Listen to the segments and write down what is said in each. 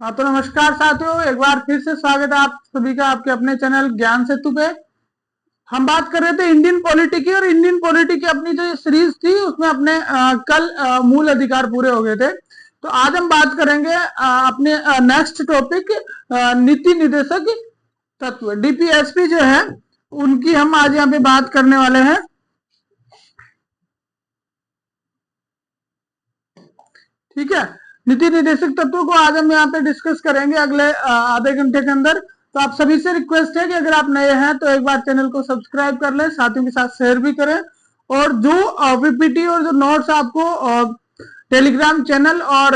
हाँ तो नमस्कार साथियों, एक बार फिर से स्वागत है आप सभी का आपके अपने चैनल ज्ञान सेतु पे। हम बात कर रहे थे इंडियन पॉलिटी की, और इंडियन पॉलिटी की अपनी जो सीरीज थी उसमें अपने कल मूल अधिकार पूरे हो गए थे। तो आज हम बात करेंगे अपने नेक्स्ट टॉपिक नीति निर्देशक तत्व डीपीएसपी जो है उनकी हम आज यहाँ पे बात करने वाले हैं। ठीक है, नीति निर्देशक तत्वों को आज हम यहाँ पे डिस्कस करेंगे अगले आधे घंटे के अंदर। तो आप सभी से रिक्वेस्ट है कि अगर आप नए हैं तो एक बार चैनल को सब्सक्राइब कर लें, साथियों के साथ शेयर भी करें। और जो पीपीटी और जो नोट्स आपको टेलीग्राम चैनल और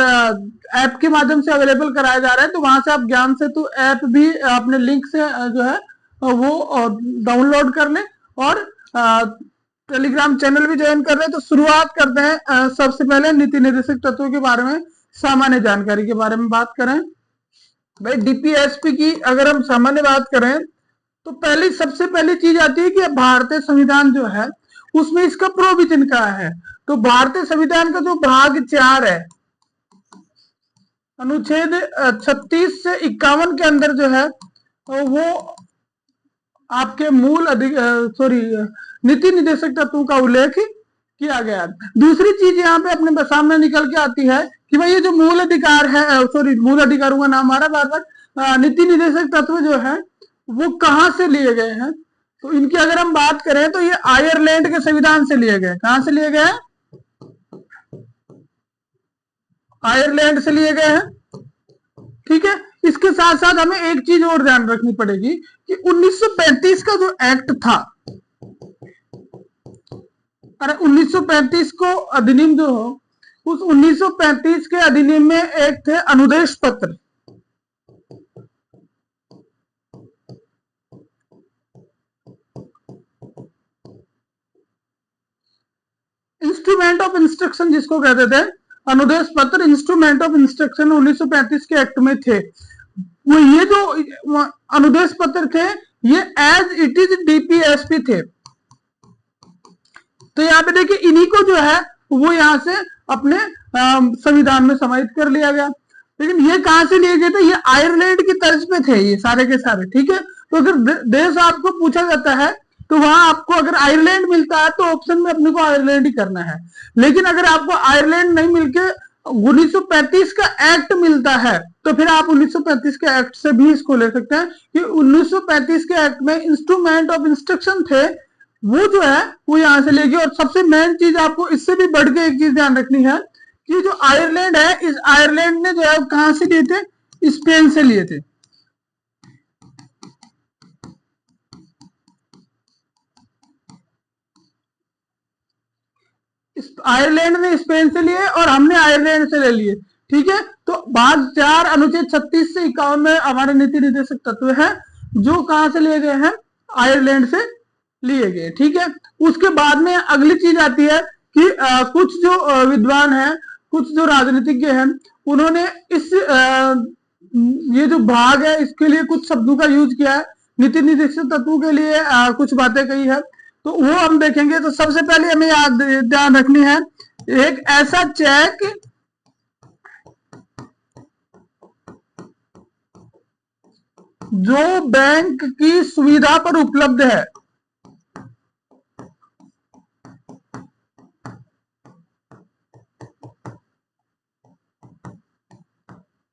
ऐप के माध्यम से अवेलेबल कराया जा रहा है, तो वहां से आप ज्ञान सेतु ऐप भी अपने लिंक से जो है वो डाउनलोड कर लें और टेलीग्राम चैनल भी ज्वाइन कर रहे हैं। तो शुरुआत करते हैं सबसे पहले नीति निर्देशक तत्वों के बारे में, सामान्य जानकारी के बारे में बात करें। भाई डीपीएसपी की अगर हम सामान्य बात करें तो सबसे पहली चीज आती है कि भारतीय संविधान जो है उसमें इसका प्रोविजन क्या है। तो भारतीय संविधान का जो भाग 4 है, अनुच्छेद 36 से 51 के अंदर जो है वो आपके मूल नीति निर्देशक तत्वों का उल्लेख किया गया। दूसरी चीज यहाँ पे अपने सामने निकल के आती है कि भाई ये जो मूल अधिकार है, मूल अधिकारों का नाम आ रहा बार बार, नीति निर्देशक तत्व जो है वो कहाँ से लिए गए हैं। तो इनकी अगर हम बात करें तो ये आयरलैंड के संविधान से लिए गए। कहां से लिए गए? आयरलैंड से लिए गए हैं। ठीक है, इसके साथ साथ हमें एक चीज और ध्यान रखनी पड़ेगी कि 1935 का जो एक्ट था, अरे 1935 को अधिनियम जो हो, उस 1935 के अधिनियम में एक थे अनुदेश पत्र। इंस्ट्रूमेंट ऑफ इंस्ट्रक्शन जिसको कहते थे, अनुदेश पत्र इंस्ट्रूमेंट ऑफ इंस्ट्रक्शन 1935 के एक्ट में थे। वो ये जो अनुदेश पत्र थे ये एज इट इज डीपीएसपी थे। तो यहाँ पे देखिए इन्हीं को जो है वो यहाँ से अपने संविधान में समाहित कर लिया गया। लेकिन ये कहां से लिए गए थे? ये आयरलैंड की तर्ज पे थे ये सारे के सारे। ठीक है, तो अगर देश आपको पूछा जाता है तो वहां आपको अगर आयरलैंड मिलता है तो ऑप्शन में अपने को आयरलैंड ही करना है। लेकिन अगर आपको आयरलैंड नहीं मिलके 1935 का एक्ट मिलता है तो फिर आप 1935 के एक्ट से भी इसको ले सकते हैं कि 1935 के एक्ट में इंस्ट्रूमेंट ऑफ इंस्ट्रक्शन थे, वो जो है वो यहां से लेगी। और सबसे मेन चीज आपको इससे भी बढ़ के एक चीज ध्यान रखनी है कि जो आयरलैंड है, इस आयरलैंड ने जो है कहां से लिए थे? स्पेन से लिए थे। आयरलैंड ने स्पेन से लिए और हमने आयरलैंड से ले लिए। ठीक है, तो भाग 4 अनुच्छेद 36 से 51 में हमारे नीति निर्देशक तत्व है जो कहां से लिए गए हैं? आयरलैंड से लिए गए। ठीक है, उसके बाद में अगली चीज आती है कि कुछ जो विद्वान हैं, कुछ जो राजनीतिज्ञ हैं, उन्होंने इस ये जो भाग है इसके लिए कुछ शब्दों का यूज किया है। नीति निर्देशक तत्वों के लिए कुछ बातें कही है, तो वो हम देखेंगे। तो सबसे पहले हमें याद ध्यान रखनी है, एक ऐसा चेक जो बैंक की सुविधा पर उपलब्ध है।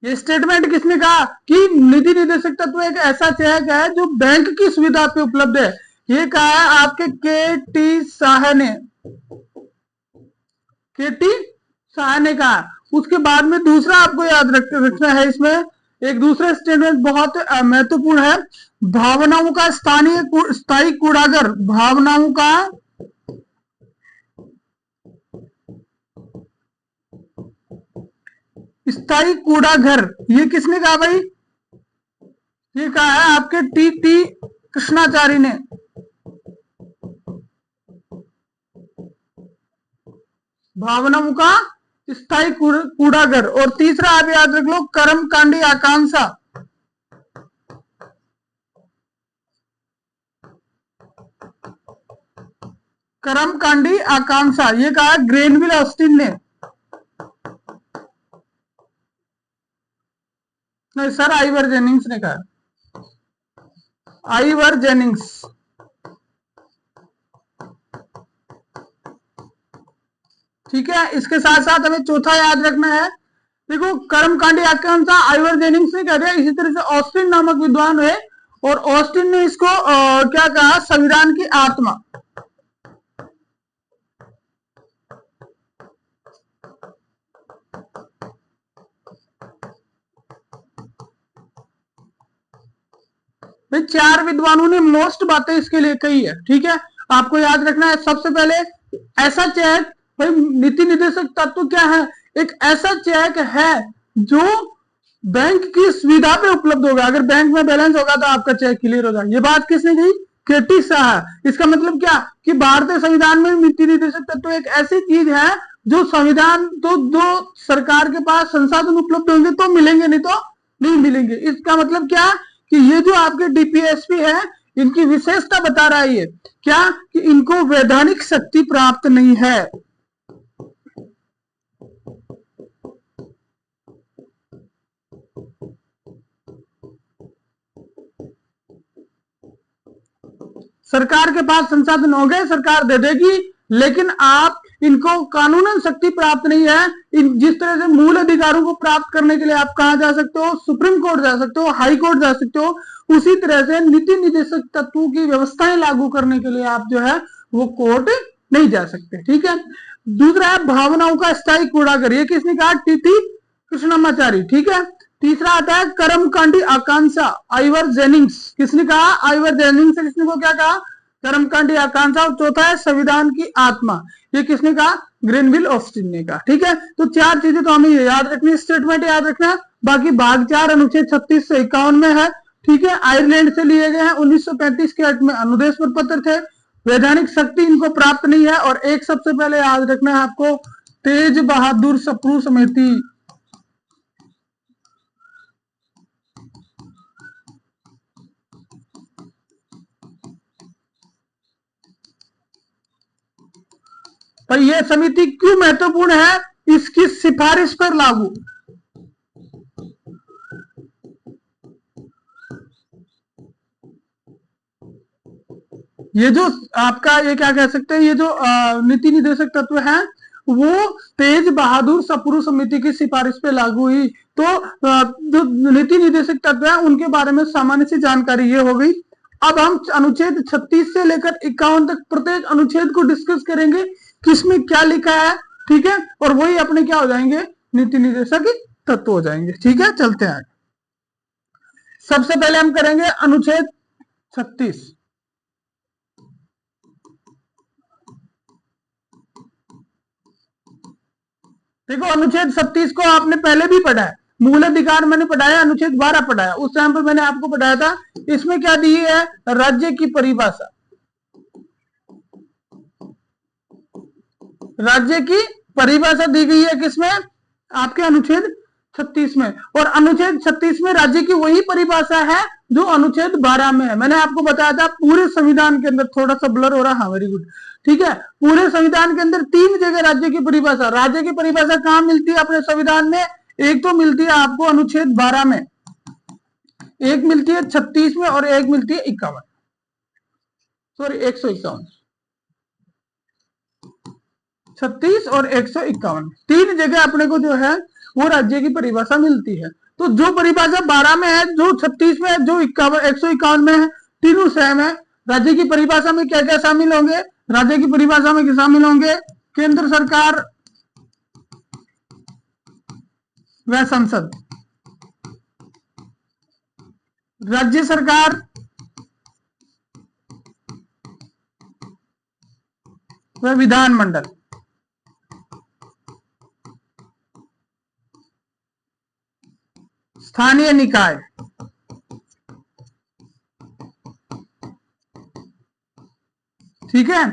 ये स्टेटमेंट किसने कहा कि नीति निर्देशक तत्व एक ऐसा चेक है जो बैंक की सुविधा पे उपलब्ध है? ये कहा है आपके के टी शाह ने। के टी शाह ने कहा। उसके बाद में दूसरा आपको याद रखना है, इसमें एक दूसरा स्टेटमेंट बहुत महत्वपूर्ण है, भावनाओं का स्थायी कूड़ागर। भावनाओं का स्थायी कूड़ाघर, ये किसने कहा भाई? ये कहा है आपके टी कृष्णाचारी ने। भावनाओं का स्थायी कूड़ाघर। और तीसरा आप याद रख लो, कर्मकांडी आकांक्षा। कर्मकांडी आकांक्षा ये कहा ग्रेनविल ऑस्टिन ने। नहीं सर, आइवर जेनिंग्स ने कहा, आइवर जेनिंग्स। ठीक है, इसके साथ साथ हमें चौथा याद रखना है। देखो, कर्मकांडी आकांक्षा आइवर जेनिंग्स ने कह दिया। इसी तरह से ऑस्टिन नामक विद्वान है, और ऑस्टिन ने इसको क्या कहा, संविधान की आत्मा। भाई 4 विद्वानों ने मोस्ट बातें इसके लिए कही है। ठीक है, आपको याद रखना है। सबसे पहले ऐसा चेक, भाई नीति निर्देशक तत्व क्या है? एक ऐसा चेक है जो बैंक की सुविधा पे उपलब्ध होगा। अगर बैंक में बैलेंस होगा तो आपका चेक क्लियर हो जाएगा। ये बात किसने कही? केटी शाह। इसका मतलब क्या कि भारतीय संविधान में नीति निर्देशक तत्व एक ऐसी चीज है जो संविधान, तो जो सरकार के पास संसाधन उपलब्ध होंगे तो मिलेंगे, नहीं तो नहीं मिलेंगे। इसका मतलब क्या कि ये जो आपके डीपीएसपी है, इनकी विशेषता बता रहा है ये क्या, कि इनको वैधानिक शक्ति प्राप्त नहीं है। सरकार के पास संसाधन हो गए, सरकार दे देगी, लेकिन आप इनको कानूनन शक्ति प्राप्त नहीं है। जिस तरह से मूल अधिकारों को प्राप्त करने के लिए आप कहां जा सकते हो? सुप्रीम कोर्ट जा सकते हो, हाई कोर्ट जा सकते हो। उसी तरह से नीति निर्देशक तत्वों की व्यवस्थाएं लागू करने के लिए आप जो है वो कोर्ट नहीं जा सकते। ठीक है, दूसरा है भावनाओं का स्थायी कूड़ा कर। ये किसने कहा? टीटी कृष्णमाचारी। ठीक है, तीसरा आता है कर्मकांडी आकांक्षा, आइवर जेनिंग्स। किसने कहा? Ivor Jennings. किसने को क्या कहा? कर्मकांडी आकांक्षा। और चौथा है संविधान की आत्मा। ये किसने कहा? ग्रेनविल ऑस्टिन ने कहा। ठीक है, तो 4 चीजें तो हमें याद रखनी, स्टेटमेंट याद रखना। बाकी भाग 4 अनुच्छेद 36 से 51 में है। ठीक है, आयरलैंड से लिए गए हैं। 1935 के एक्ट में अनुदेश प्रपत्र थे। वैधानिक शक्ति इनको प्राप्त नहीं है। और एक सबसे पहले याद रखना है आपको, तेज बहादुर सप्रू समिति। पर यह समिति क्यों महत्वपूर्ण है? इसकी सिफारिश पर लागू। ये जो आपका, ये क्या कह सकते हैं, ये जो नीति निर्देशक तत्व है वो तेज बहादुर सप्रू समिति की सिफारिश पे लागू हुई। तो जो नीति निर्देशक तत्व है उनके बारे में सामान्य सी जानकारी ये हो गई। अब हम अनुच्छेद 36 से लेकर 51 तक प्रत्येक अनुच्छेद को डिस्कस करेंगे, किसमें क्या लिखा है। ठीक है, और वही अपने क्या हो जाएंगे? नीति निर्देशक तत्व हो जाएंगे। ठीक है, चलते हैं। सबसे पहले हम करेंगे अनुच्छेद 36। देखो, अनुच्छेद 36 को आपने पहले भी पढ़ा है। मूल अधिकार मैंने पढ़ाया, अनुच्छेद 12 पढ़ाया। उस टाइम पर मैंने आपको बताया था इसमें क्या दी है? राज्य की परिभाषा। राज्य की परिभाषा दी गई है किसमें? आपके अनुच्छेद 36 में। और अनुच्छेद 36 में राज्य की वही परिभाषा है जो अनुच्छेद 12 में है। मैंने आपको बताया था पूरे संविधान के अंदर, थोड़ा सा ब्लर हो रहा, हाँ वेरी गुड। ठीक है, पूरे संविधान के अंदर 3 जगह राज्य की परिभाषा। राज्य की परिभाषा कहां मिलती है अपने संविधान में? एक तो मिलती है आपको अनुच्छेद 12 में, एक मिलती है 36 में, और एक मिलती है 51, सॉरी 151। 36 और 151, 3 जगह अपने को जो है वो राज्य की परिभाषा मिलती है। तो जो परिभाषा 12 में है, जो 36 में है, जो 151 में है, तीनों सेम है। राज्य की परिभाषा में क्या क्या शामिल होंगे? राज्य की परिभाषा में शामिल होंगे केंद्र सरकार व संसद, राज्य सरकार व विधानमंडल, स्थानीय निकाय, ठीक है।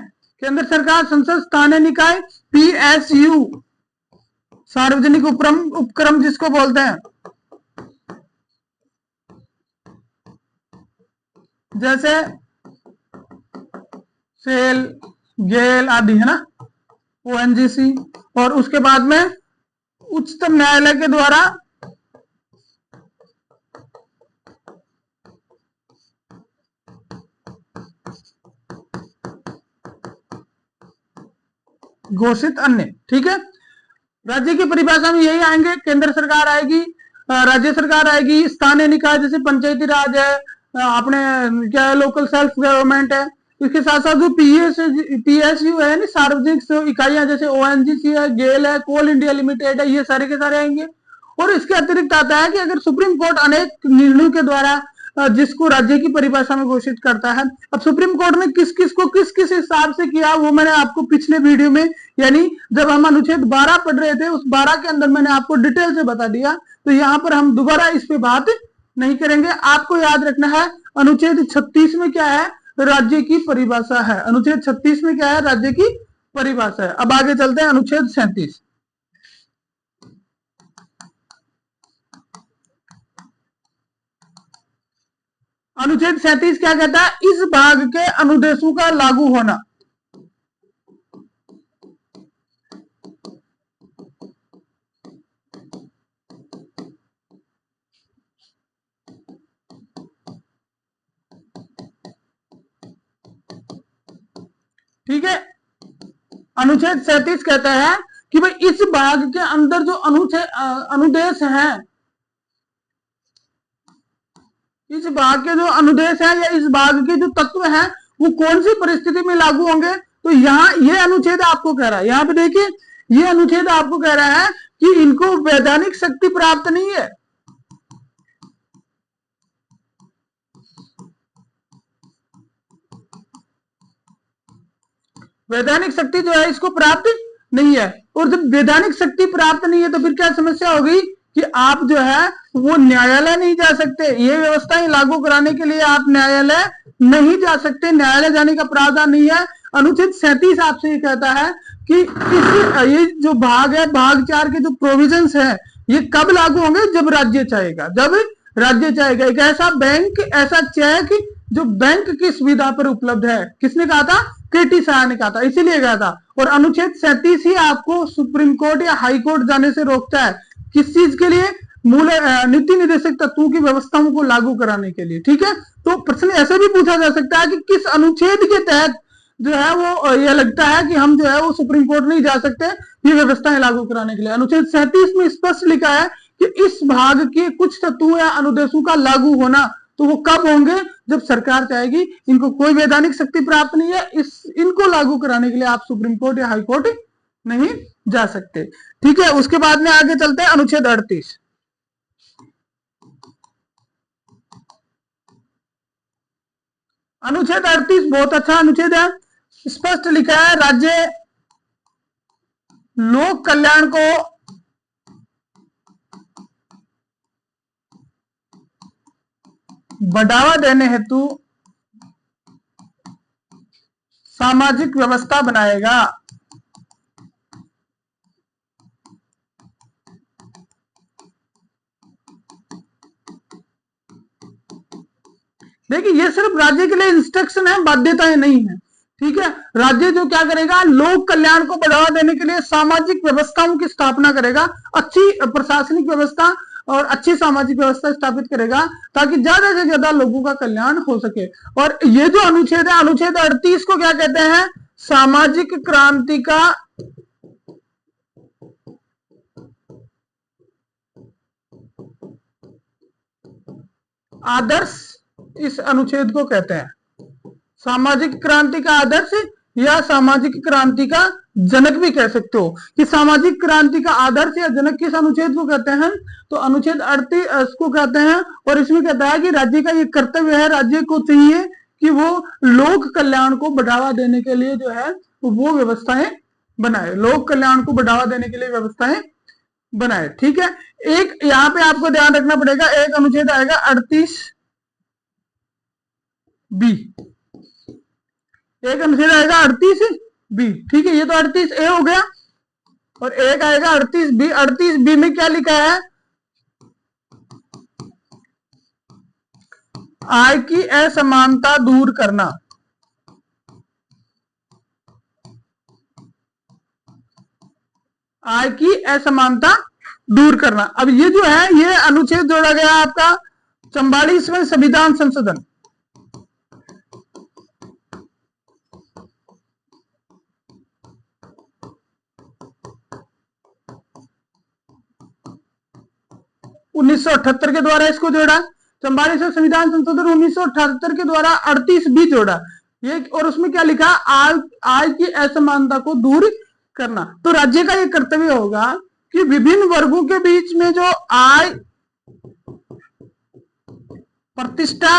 केंद्र सरकार, संसद, स्थानीय निकाय, पीएसयू, सार्वजनिक उपक्रम जिसको बोलते हैं, जैसे सेल, गेल आदि, है ना, ओएनजीसी। और उसके बाद में उच्चतम न्यायालय के द्वारा घोषित अन्य। ठीक है, राज्य की परिभाषा में यही आएंगे, केंद्र सरकार आएगी, राज्य सरकार आएगी, स्थानीय निकाय जैसे पंचायती राज है, अपने क्या है लोकल सेल्फ गवर्नमेंट है। इसके साथ साथ जो पीएसयू है ना, सार्वजनिक इकाइयां जैसे ओएनजीसी है, गेल है, कोल इंडिया लिमिटेड है, ये सारे के सारे आएंगे। और इसके अतिरिक्त आता है कि अगर सुप्रीम कोर्ट अनेक निर्णयों के द्वारा जिसको राज्य की परिभाषा में घोषित करता है, अब सुप्रीम कोर्ट ने किस किस को किस किस हिसाब से किया वो मैंने आपको पिछले वीडियो में, यानी जब हम अनुच्छेद 12 पढ़ रहे थे उस 12 के अंदर मैंने आपको डिटेल से बता दिया। तो यहाँ पर हम दोबारा इस पे बात नहीं करेंगे। आपको याद रखना है अनुच्छेद 36 में क्या है, राज्य की परिभाषा है। अनुच्छेद 36 में क्या है, राज्य की परिभाषा है। अब आगे चलते हैं अनुच्छेद 37। अनुच्छेद 37 क्या कहता है, इस भाग के अनुदेशों का लागू होना। ठीक है, अनुच्छेद 37 कहता है कि भाई इस भाग के अंदर जो अनुदेश हैं, इस भाग के जो अनुदेश है या इस भाग के जो तत्व हैं वो कौन सी परिस्थिति में लागू होंगे। तो यहाँ ये अनुच्छेद आपको कह रहा है, यहाँ पे देखिए ये अनुच्छेद आपको कह रहा है कि इनको वैधानिक शक्ति प्राप्त नहीं है। वैधानिक शक्ति जो है इसको प्राप्त नहीं है। और जब वैधानिक शक्ति प्राप्त नहीं है तो फिर क्या समस्या होगी कि आप जो है वो न्यायालय नहीं जा सकते। ये व्यवस्थाएं लागू कराने के लिए आप न्यायालय नहीं जा सकते, न्यायालय जाने का प्रावधान नहीं है। अनुच्छेद 37 आपसे ये कहता है कि ये जो भाग है, भाग 4 के जो प्रोविजंस है ये कब लागू होंगे, जब राज्य चाहेगा। जब राज्य चाहेगा। एक ऐसा बैंक, ऐसा चेक जो बैंक की सुविधा पर उपलब्ध है। किसने कहा था, केटी शाह ने कहा था, इसीलिए कहा था। और अनुच्छेद 37 ही आपको सुप्रीम कोर्ट या हाई कोर्ट जाने से रोकता है। किस चीज के लिए, मूल नीति निर्देशक तत्वों की व्यवस्थाओं को लागू कराने के लिए। ठीक है, तो प्रश्न ऐसे भी पूछा जा सकता है कि किस अनुच्छेद के तहत जो है वो ये लगता है कि हम जो है वो सुप्रीम कोर्ट नहीं जा सकते ये व्यवस्थाएं लागू कराने के लिए। अनुच्छेद 37 में स्पष्ट लिखा है कि इस भाग के कुछ तत्वों या अनुदेशों का लागू होना, तो वो कब होंगे, जब सरकार चाहेगी। इनको कोई वैधानिक शक्ति प्राप्त नहीं है, इनको लागू कराने के लिए आप सुप्रीम कोर्ट या हाई कोर्ट नहीं जा सकते। ठीक है, उसके बाद में आगे चलते हैं अनुच्छेद 38। अनुच्छेद 38 बहुत अच्छा अनुच्छेद है। स्पष्ट लिखा है, राज्य लोक कल्याण को बढ़ावा देने हेतु सामाजिक व्यवस्था बनाएगा। देखिए ये सिर्फ राज्य के लिए इंस्ट्रक्शन है, बाध्यताएं नहीं है। ठीक है, राज्य जो क्या करेगा, लोक कल्याण को बढ़ावा देने के लिए सामाजिक व्यवस्थाओं की स्थापना करेगा, अच्छी प्रशासनिक व्यवस्था और अच्छी सामाजिक व्यवस्था स्थापित करेगा ताकि ज्यादा से ज्यादा लोगों का कल्याण हो सके। और ये जो अनुच्छेद है, अनुच्छेद 38 को क्या कहते हैं, सामाजिक क्रांति का आदर्श, इस अनुच्छेद को कहते हैं सामाजिक क्रांति का आदर्श, या सामाजिक क्रांति का जनक भी कह सकते हो। कि सामाजिक क्रांति का आदर्श या जनक किस अनुच्छेद को कहते हैं, तो अनुच्छेद 38 को कहते हैं। और इसमें कहता है कि राज्य का ये कर्तव्य है, राज्य को चाहिए कि वो लोक कल्याण को बढ़ावा देने के लिए जो है वो व्यवस्थाएं बनाए, लोक कल्याण को बढ़ावा देने के लिए व्यवस्थाएं बनाए। ठीक है, एक यहाँ पे आपको ध्यान रखना पड़ेगा, एक अनुच्छेद आएगा 38B, एक अनुच्छेद आएगा 38B। ठीक है, ये तो 38A हो गया। और एक आएगा 38B। 38B में क्या लिखा है, आय की असमानता दूर करना। आय की असमानता दूर करना। अब ये जो है ये अनुच्छेद जोड़ा गया आपका 44वें संविधान संशोधन। 1978 के द्वारा इसको जोड़ा। 44वां संविधान संशोधन 1978 के द्वारा 38 भी जोड़ा ये, और उसमें क्या लिखा, आय की असमानता को दूर करना। तो राज्य का ये कर्तव्य होगा कि विभिन्न वर्गों के बीच में जो आय, प्रतिष्ठा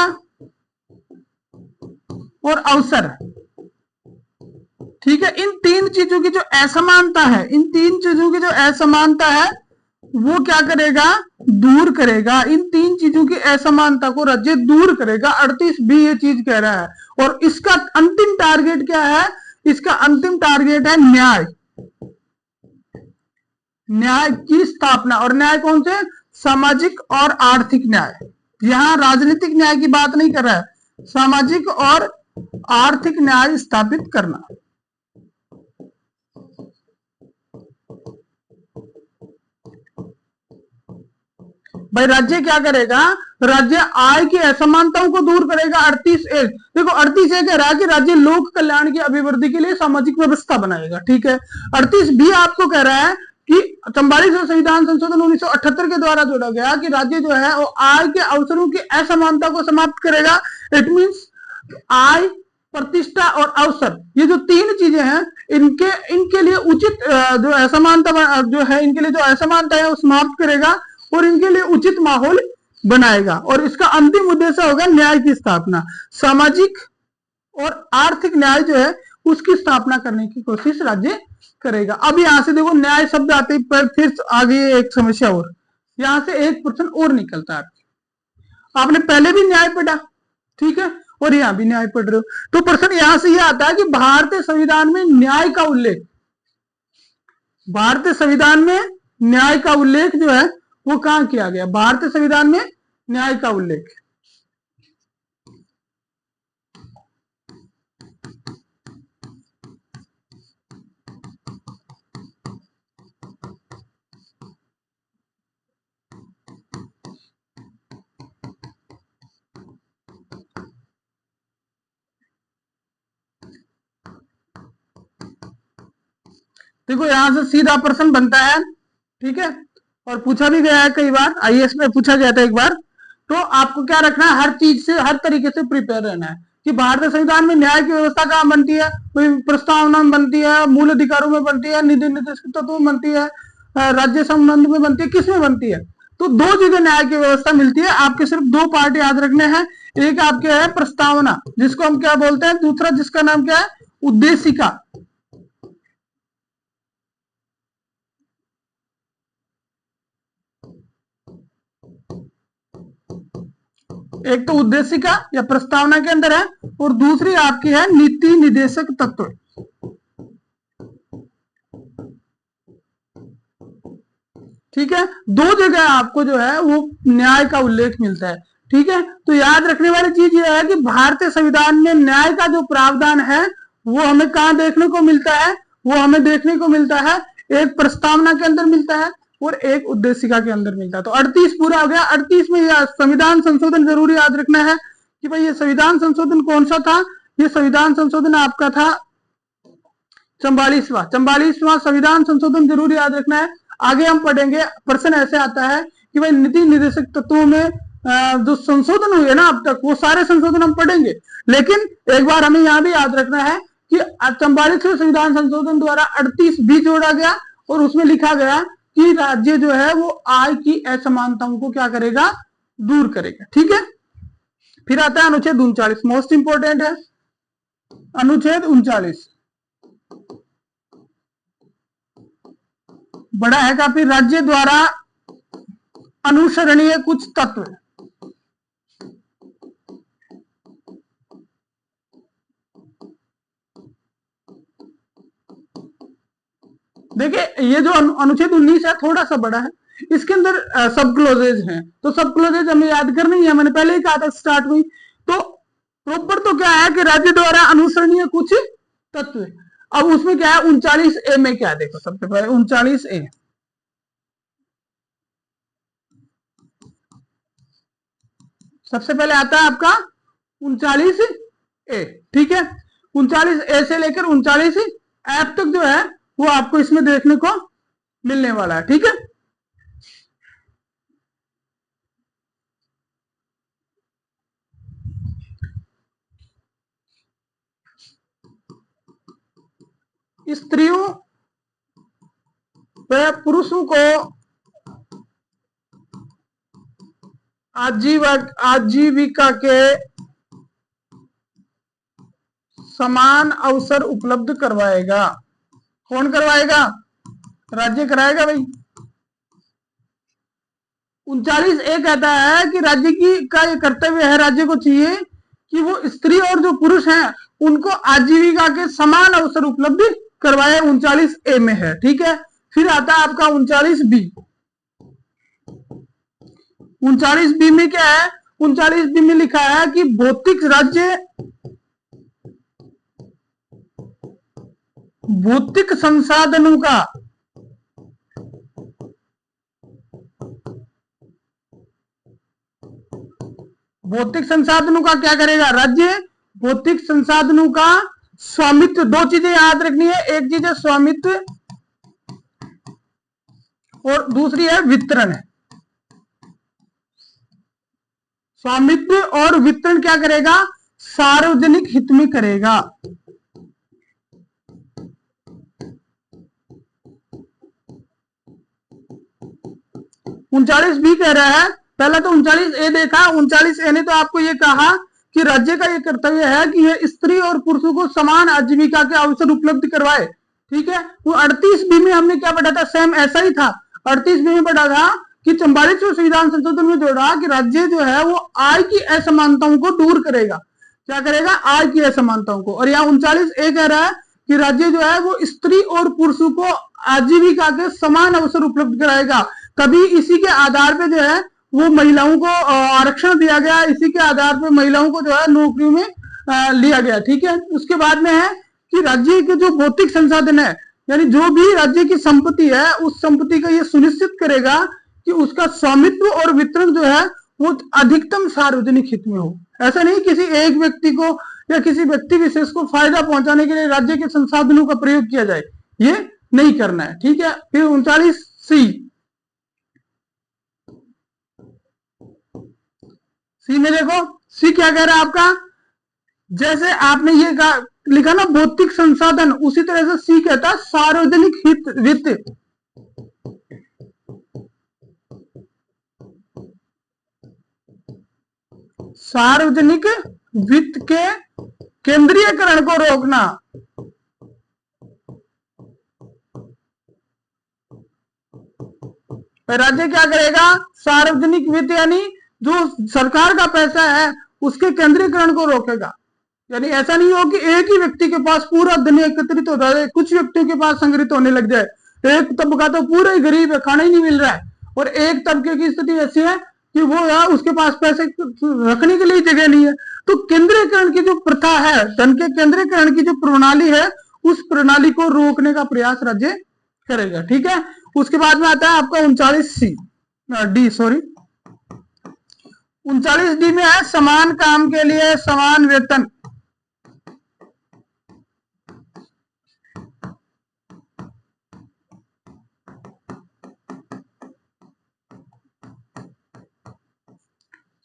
और अवसर, ठीक है, इन तीन चीजों की जो असमानता है, इन तीन चीजों की जो असमानता है वो क्या करेगा, दूर करेगा। इन तीन चीजों की असमानता को राज्य दूर करेगा। 38 भी ये चीज कह रहा है। और इसका अंतिम टारगेट क्या है, इसका अंतिम टारगेट है न्याय, न्याय की स्थापना। और न्याय कौन से, सामाजिक और आर्थिक न्याय। यहां राजनीतिक न्याय की बात नहीं कर रहा है, सामाजिक और आर्थिक न्याय स्थापित करना। भाई राज्य क्या करेगा, राज्य आय की असमानताओं को दूर करेगा। 38A देखो, 38A कह रहा है कि राज्य लोक कल्याण की अभिवृद्धि के लिए सामाजिक व्यवस्था बनाएगा, ठीक है। 38B आपको कह रहा है कि 44वां संविधान संशोधन 1978 के द्वारा जोड़ा गया कि राज्य जो है वो आय के अवसरों की असमानता को समाप्त करेगा। इट मीन्स आय, प्रतिष्ठा और अवसर, ये जो तीन चीजें हैं, इनके लिए उचित जो असमानता जो है, इनके लिए जो असमानता है वो समाप्त करेगा और इनके लिए उचित माहौल बनाएगा। और इसका अंतिम उद्देश्य होगा न्याय की स्थापना। सामाजिक और आर्थिक न्याय जो है उसकी स्थापना करने की कोशिश राज्य करेगा। अब यहां से देखो न्याय शब्द आते पर फिर आगे एक समस्या और, यहां से एक प्रश्न और निकलता है। आपने पहले भी न्याय पढ़ा, ठीक है, और यहां भी न्याय पढ़ रहे हो, तो प्रश्न यहां से यह आता है कि भारतीय संविधान में न्याय का उल्लेख, भारतीय संविधान में न्याय का उल्लेख जो है वो कहां किया गया, भारतीय संविधान में न्याय का उल्लेख। देखो यहां से सीधा प्रश्न बनता है, ठीक है, और पूछा भी गया है कई बार, आईएएस में पूछा गया था एक बार। तो आपको क्या रखना है, हर चीज से, हर तरीके से प्रिपेयर रहना है कि भारतीय संविधान में न्याय की व्यवस्था कहां बनती है, प्रस्तावना में बनती है, मूल अधिकारों में बनती है, निधि निर्देशक तत्वों में बनती है, राज्य संबंध में बनती है, किस में बनती है। तो दो जगह न्याय की व्यवस्था मिलती है। आपके सिर्फ दो पार्ट याद रखने हैं, एक आपके है प्रस्तावना जिसको हम क्या बोलते हैं, दूसरा जिसका नाम क्या है, उद्देशिका। एक तो उद्देशिका या प्रस्तावना के अंदर है और दूसरी आपकी है नीति निर्देशक तत्व। ठीक है, दो जगह आपको जो है वो न्याय का उल्लेख मिलता है। ठीक है, तो याद रखने वाली चीज यह है कि भारतीय संविधान में न्याय का जो प्रावधान है वो हमें कहां देखने को मिलता है, वो हमें देखने को मिलता है एक प्रस्तावना के अंदर मिलता है और एक उद्देशिका के अंदर मिलता है। तो 38 पूरा हो गया। 38 में यह संविधान संशोधन जरूर याद रखना है कि भाई ये संविधान संशोधन कौन सा था, ये संविधान संशोधन आपका था 44वां संविधान संशोधन जरूर याद रखना है। आगे हम पढ़ेंगे, प्रश्न ऐसे आता है कि भाई नीति निर्देशक तत्वों में जो संशोधन हुए ना अब तक, वो सारे संशोधन हम पढ़ेंगे, लेकिन एक बार हमें यहां भी याद रखना है कि 44वें संविधान संशोधन द्वारा 38 भी जोड़ा गया और उसमें लिखा गया कि राज्य जो है वो आय की असमानताओं को क्या करेगा, दूर करेगा। ठीक है, फिर आता है अनुच्छेद 39, मोस्ट इंपोर्टेंट है अनुच्छेद 39, बड़ा है काफी। राज्य द्वारा अनुसरणीय कुछ तत्व, देखिए ये जो अनुच्छेद 19 है थोड़ा सा बड़ा है, इसके अंदर सब क्लोजेज हैं, तो सब क्लोजेज हमें याद करनी है, मैंने पहले ही कहा था स्टार्ट में। तो प्रॉपर तो क्या है कि राज्य द्वारा अनुसरणीय कुछ तत्व। अब उसमें क्या है 39A में क्या है, देखो सबसे पहले 39A, सबसे पहले आता है आपका 39A। ठीक है, 39A से लेकर 39F तक जो है वो आपको इसमें देखने को मिलने वाला है। ठीक है, स्त्रियों व पुरुषों को आजीविका के समान अवसर उपलब्ध करवाएगा। कौन करवाएगा? राज्य कराएगा भाई। 39A कहता है कि राज्य की का ये कर्तव्य है, राज्य को चाहिए कि वो स्त्री और जो पुरुष हैं उनको आजीविका के समान अवसर उपलब्ध करवाए। 39A में है, ठीक है। फिर आता है आपका 39B। 39B में क्या है? 39B में लिखा है कि भौतिक संसाधनों का क्या करेगा? राज्य भौतिक संसाधनों का स्वामित्व, दो चीजें याद रखनी है, एक चीज है स्वामित्व और दूसरी है वितरण। स्वामित्व और वितरण क्या करेगा? सार्वजनिक हित में करेगा। उनचालीस बी कह रहा है, पहला तो 39A देखा, 39A ने तो आपको ये कहा कि राज्य का ये कर्तव्य है कि यह स्त्री और पुरुषों को समान आजीविका के अवसर उपलब्ध करवाए, ठीक है। वो 38B में हमने क्या पढ़ा था? सेम ऐसा ही था। 38B में पढ़ा था कि 44वें संविधान संशोधन में जोड़ा कि राज्य जो है वो आय की असमानताओं को दूर करेगा। क्या करेगा? आय की असमानताओं को। और यहाँ 39A कह रहा है कि राज्य जो है वो स्त्री और पुरुषों को आजीविका के समान अवसर उपलब्ध कराएगा। तभी इसी के आधार पे जो है वो महिलाओं को आरक्षण दिया गया, इसी के आधार पे महिलाओं को जो है नौकरियों में लिया गया, ठीक है। उसके बाद में है कि राज्य के जो भौतिक संसाधन है, यानी जो भी राज्य की संपत्ति है, उस संपत्ति का ये सुनिश्चित करेगा कि उसका स्वामित्व और वितरण जो है वो अधिकतम सार्वजनिक हित में हो। ऐसा नहीं किसी एक व्यक्ति को या किसी व्यक्ति विशेष को फायदा पहुंचाने के लिए राज्य के संसाधनों का प्रयोग किया जाए, ये नहीं करना है, ठीक है। फिर 39C में देखो, सी क्या कह रहा है आपका? जैसे आपने ये लिखा ना भौतिक संसाधन, उसी तरह से सी कहता है सार्वजनिक हित वित्त। सार्वजनिक वित्त के केंद्रीयकरण को रोकना। राज्य क्या करेगा? सार्वजनिक वित्त यानी जो सरकार का पैसा है उसके केंद्रीकरण को रोकेगा। यानी ऐसा नहीं हो कि एक ही व्यक्ति के पास पूरा धन एकत्रित हो जाए, कुछ व्यक्तियों के पास संग्रहित होने लग जाए। एक तबका तो पूरा ही गरीब है, खाना ही नहीं मिल रहा है, और एक तबके की स्थिति ऐसी है कि वो है उसके पास पैसे रखने के लिए जगह नहीं है। तो केंद्रीकरण की जो प्रथा है, धन के केंद्रीकरण की जो प्रणाली है, उस प्रणाली को रोकने का प्रयास राज्य करेगा, ठीक है। उसके बाद में आता है आपका 39D में है समान काम के लिए समान वेतन।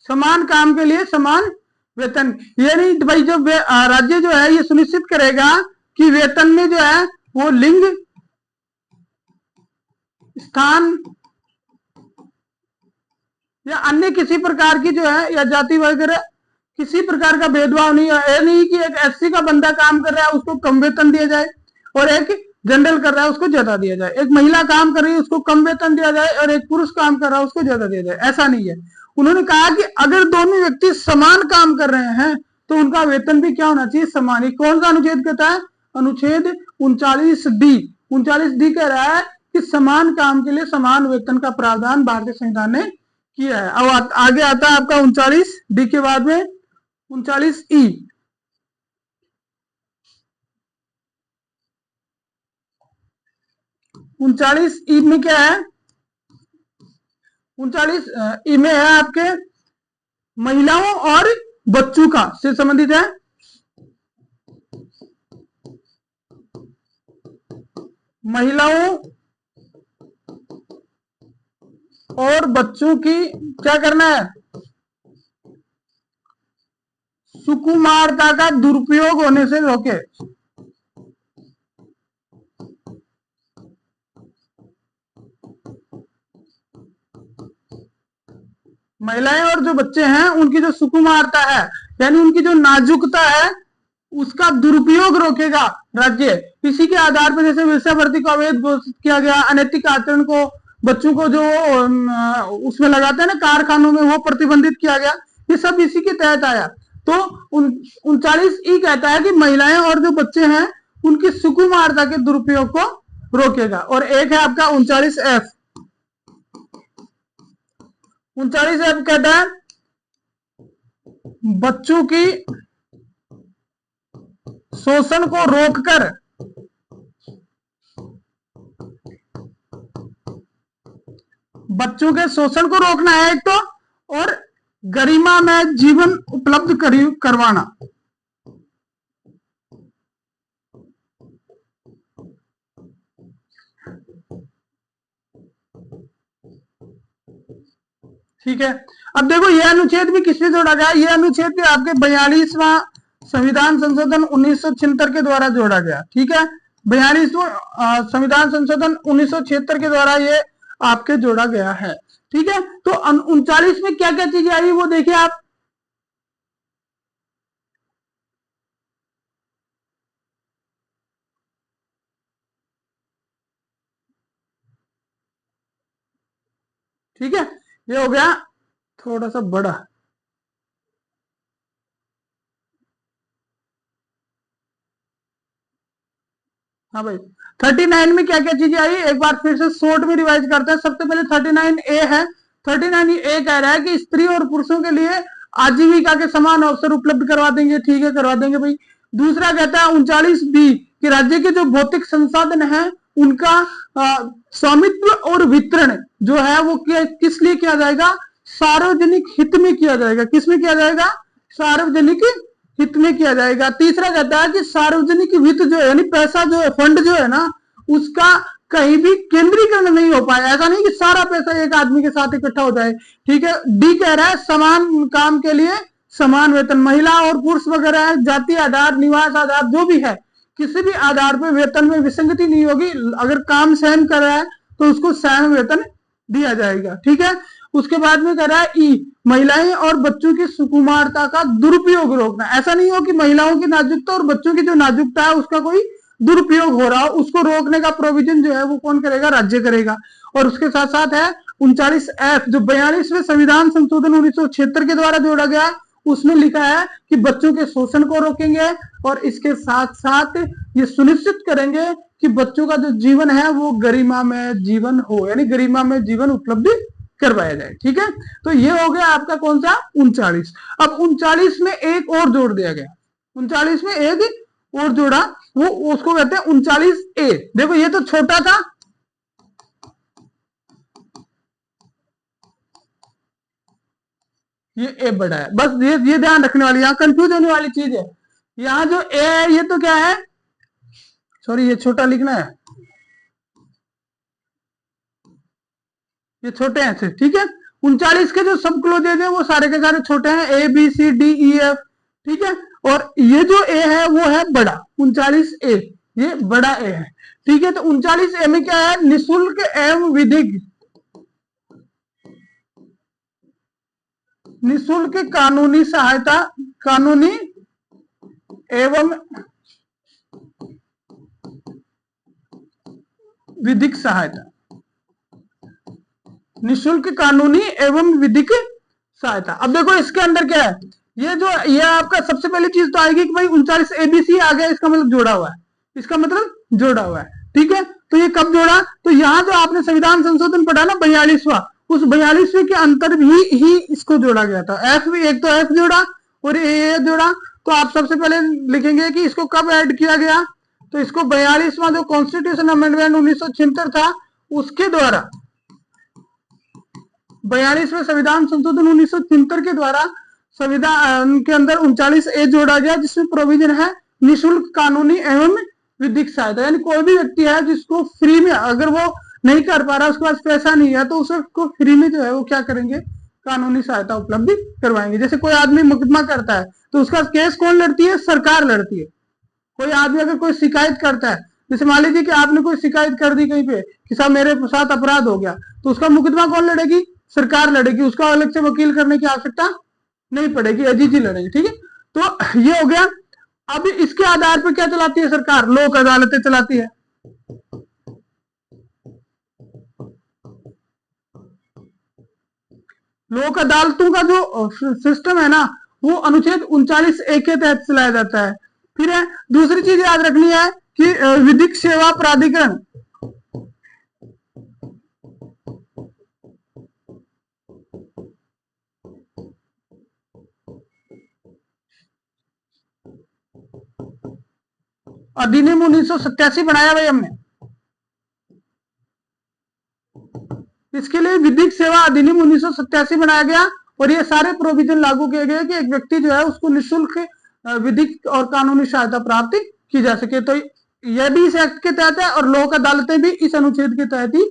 समान काम के लिए समान वेतन, यानी भाई जब राज्य जो है ये सुनिश्चित करेगा कि वेतन में जो है वो लिंग, स्थान या अन्य किसी प्रकार की जो है या जाति वगैरह किसी प्रकार का भेदभाव नहीं है। ये नहीं कि एक एससी का बंदा काम कर रहा है उसको कम वेतन दिया जाए और एक जनरल कर रहा है उसको ज्यादा दिया जाए, एक महिला काम कर रही है उसको कम वेतन दिया जाए और एक पुरुष काम कर रहा है उसको ज्यादा दिया जाए, ऐसा नहीं है। उन्होंने कहा कि अगर दोनों व्यक्ति समान काम कर रहे हैं तो उनका वेतन भी क्या होना चाहिए? समान ही। कौन सा अनुच्छेद कहता है? अनुच्छेद 39D। 39D कह रहा है कि समान काम के लिए समान वेतन का प्रावधान भारतीय संविधान ने किया है। अब आगे आता है आपका 39D के बाद में 39E। 39E में क्या है? 39E में है आपके महिलाओं और बच्चों का से संबंधित है। महिलाओं और बच्चों की क्या करना है? सुकुमारता का दुरुपयोग होने से रोके। महिलाएं और जो बच्चे हैं उनकी जो सुकुमारता है, यानी उनकी जो नाजुकता है, उसका दुरुपयोग रोकेगा राज्य। इसी के आधार पर जैसे वेश्यावृत्ति को अवैध घोषित किया गया, अनैतिक आचरण को, बच्चों को जो उसमें लगाते हैं ना कारखानों में, वो प्रतिबंधित किया गया। ये सब इसी के तहत आया। तो 39 कहता है कि महिलाएं और जो बच्चे हैं उनकी सुकुमारता के दुरुपयोग को रोकेगा। और एक है आपका 39F। 39F कहता है बच्चों की शोषण को रोककर बच्चों के शोषण को रोकना है एक तो, और गरिमा में जीवन उपलब्ध करवाना। ठीक है। अब देखो यह अनुच्छेद भी किससे जोड़ा गया? यह अनुच्छेद भी आपके 42वां संविधान संशोधन 1976 के द्वारा जोड़ा गया। ठीक है, 42वां संविधान संशोधन 1976 के द्वारा ये आपके जोड़ा गया है। ठीक है, तो 39 में क्या क्या चीजें आई वो देखिए आप। ठीक है, ये हो गया थोड़ा सा बड़ा। हाँ भाई, 39 में क्या क्या चीजें आई एक बार फिर से शॉर्ट में रिवाइज करते हैं। सबसे पहले 39A है। 39A कह रहा है कि स्त्री और पुरुषों के लिए आजीविका के समान अवसर उपलब्ध करवा देंगे। ठीक है, करवा देंगे भाई। दूसरा कहता है 39B कि राज्य के जो भौतिक संसाधन है उनका स्वामित्व और वितरण जो है वो किस लिए किया जाएगा? सार्वजनिक हित में किया जाएगा। किस में किया जाएगा? सार्वजनिक हित में किया जाएगा। तीसरा कहता है कि सार्वजनिक वित्त जो है, यानी पैसा जो है, फंड जो है ना, उसका कहीं भी केंद्रीकरण नहीं हो पाया। ऐसा नहीं कि सारा पैसा एक आदमी के साथ इकट्ठा हो जाए। ठीक है। डी कह रहा है समान काम के लिए समान वेतन। महिला और पुरुष वगैरह जाति आधार, निवास आधार जो भी है, किसी भी आधार पर वेतन में विसंगति नहीं होगी। अगर काम सेम कर रहा है तो उसको सेम वेतन दिया जाएगा। ठीक है। उसके बाद में कह रहा है ई, महिलाएं और बच्चों की सुकुमारता का दुरुपयोग रोकना। ऐसा नहीं हो कि महिलाओं की नाजुकता और बच्चों की जो नाजुकता है उसका कोई दुरुपयोग हो रहा हो, उसको रोकने का प्रोविजन जो है वो कौन करेगा? राज्य करेगा। और उसके साथ साथ है 39F जो 42वें संविधान संशोधन 1976 के द्वारा जोड़ा गया, उसमें लिखा है कि बच्चों के शोषण को रोकेंगे और इसके साथ साथ ये सुनिश्चित करेंगे कि बच्चों का जो जीवन है वो गरिमा में जीवन हो, यानी गरिमा में जीवन उपलब्ध करवाया जाए। ठीक है, तो ये हो गया आपका कौन सा? 39। अब 39 में एक और जोड़ दिया गया। 39 में एक और जोड़ा, वो उसको कहते हैं 39A। देखो ये तो छोटा था, ये ए बड़ा है। बस ये ध्यान रखने वाली, यहाँ कंफ्यूज होने वाली चीज है। यहाँ जो ए है ये तो क्या है? सॉरी, ये छोटा लिखना है, ये छोटे हैं ऐसे। ठीक है, 39 के जो सब क्लोजेज है वो सारे के सारे छोटे हैं, ABCDEF। ठीक है, और ये जो ए है वो है बड़ा, 39A, ये बड़ा ए है। ठीक है, तो 39A में क्या है? निःशुल्क एवं विधिक, निःशुल्क कानूनी सहायता, कानूनी एवं विधिक सहायता, निःशुल्क कानूनी एवं विधिक सहायता। अब देखो इसके अंदर क्या है? ये आपका सबसे पहली चीज तो आएगी कि भाई 39ABC आ गया, इसका मतलब जोड़ा हुआ है, इसका मतलब जोड़ा हुआ है। ठीक है, तो ये कब जोड़ा? तो यहाँ जो आपने संविधान संशोधन पढ़ा ना 42वां, उस 42वें के अंतर ही इसको जोड़ा गया था। एफ भी, एक तो एफ जोड़ा और ए जोड़ा। तो आप सबसे पहले लिखेंगे कि इसको कब ऐड किया गया? तो इसको 42वां जो कॉन्स्टिट्यूशन अमेंडमेंट 1976 था उसके द्वारा, 42वें संविधान संशोधन 1976 के द्वारा संविधान के अंदर 39A जोड़ा गया, जिसमें प्रोविजन है निःशुल्क कानूनी एवं विधिक सहायता। यानी कोई भी व्यक्ति है जिसको फ्री में, अगर वो नहीं कर पा रहा, उसके पास पैसा नहीं है, तो उसको फ्री में जो है वो क्या करेंगे? कानूनी सहायता उपलब्ध करवाएंगे। जैसे कोई आदमी मुकदमा करता है तो उसका केस कौन लड़ती है? सरकार लड़ती है। कोई आदमी अगर कोई शिकायत करता है, जैसे मान लीजिए कि आपने कोई शिकायत कर दी कहीं पे कि साहब मेरे साथ अपराध हो गया, तो उसका मुकदमा कौन लड़ेगी? सरकार लड़ेगी, उसका अलग से वकील करने की आवश्यकता नहीं पड़ेगी, एजीजी लड़ेगी। ठीक है, तो ये हो गया। अब इसके आधार पर क्या चलाती है सरकार? लोक अदालतें चलाती है। लोक अदालतों का जो सिस्टम है ना, वो अनुच्छेद 39A के तहत चलाया जाता है। फिर है दूसरी चीज याद रखनी है कि विधिक सेवा प्राधिकरण, अधिनियम 1987 बनाया भाई हमने। इसके लिए विधिक सेवा अधिनियम 1987 बनाया गया और ये सारे प्रोविजन लागू किए गए कि एक व्यक्ति जो है उसको निःशुल्क विधिक और कानूनी सहायता प्राप्त की जा सके। तो यह भी इस एक्ट के तहत है और लोक अदालतें भी इस अनुच्छेद के तहत ही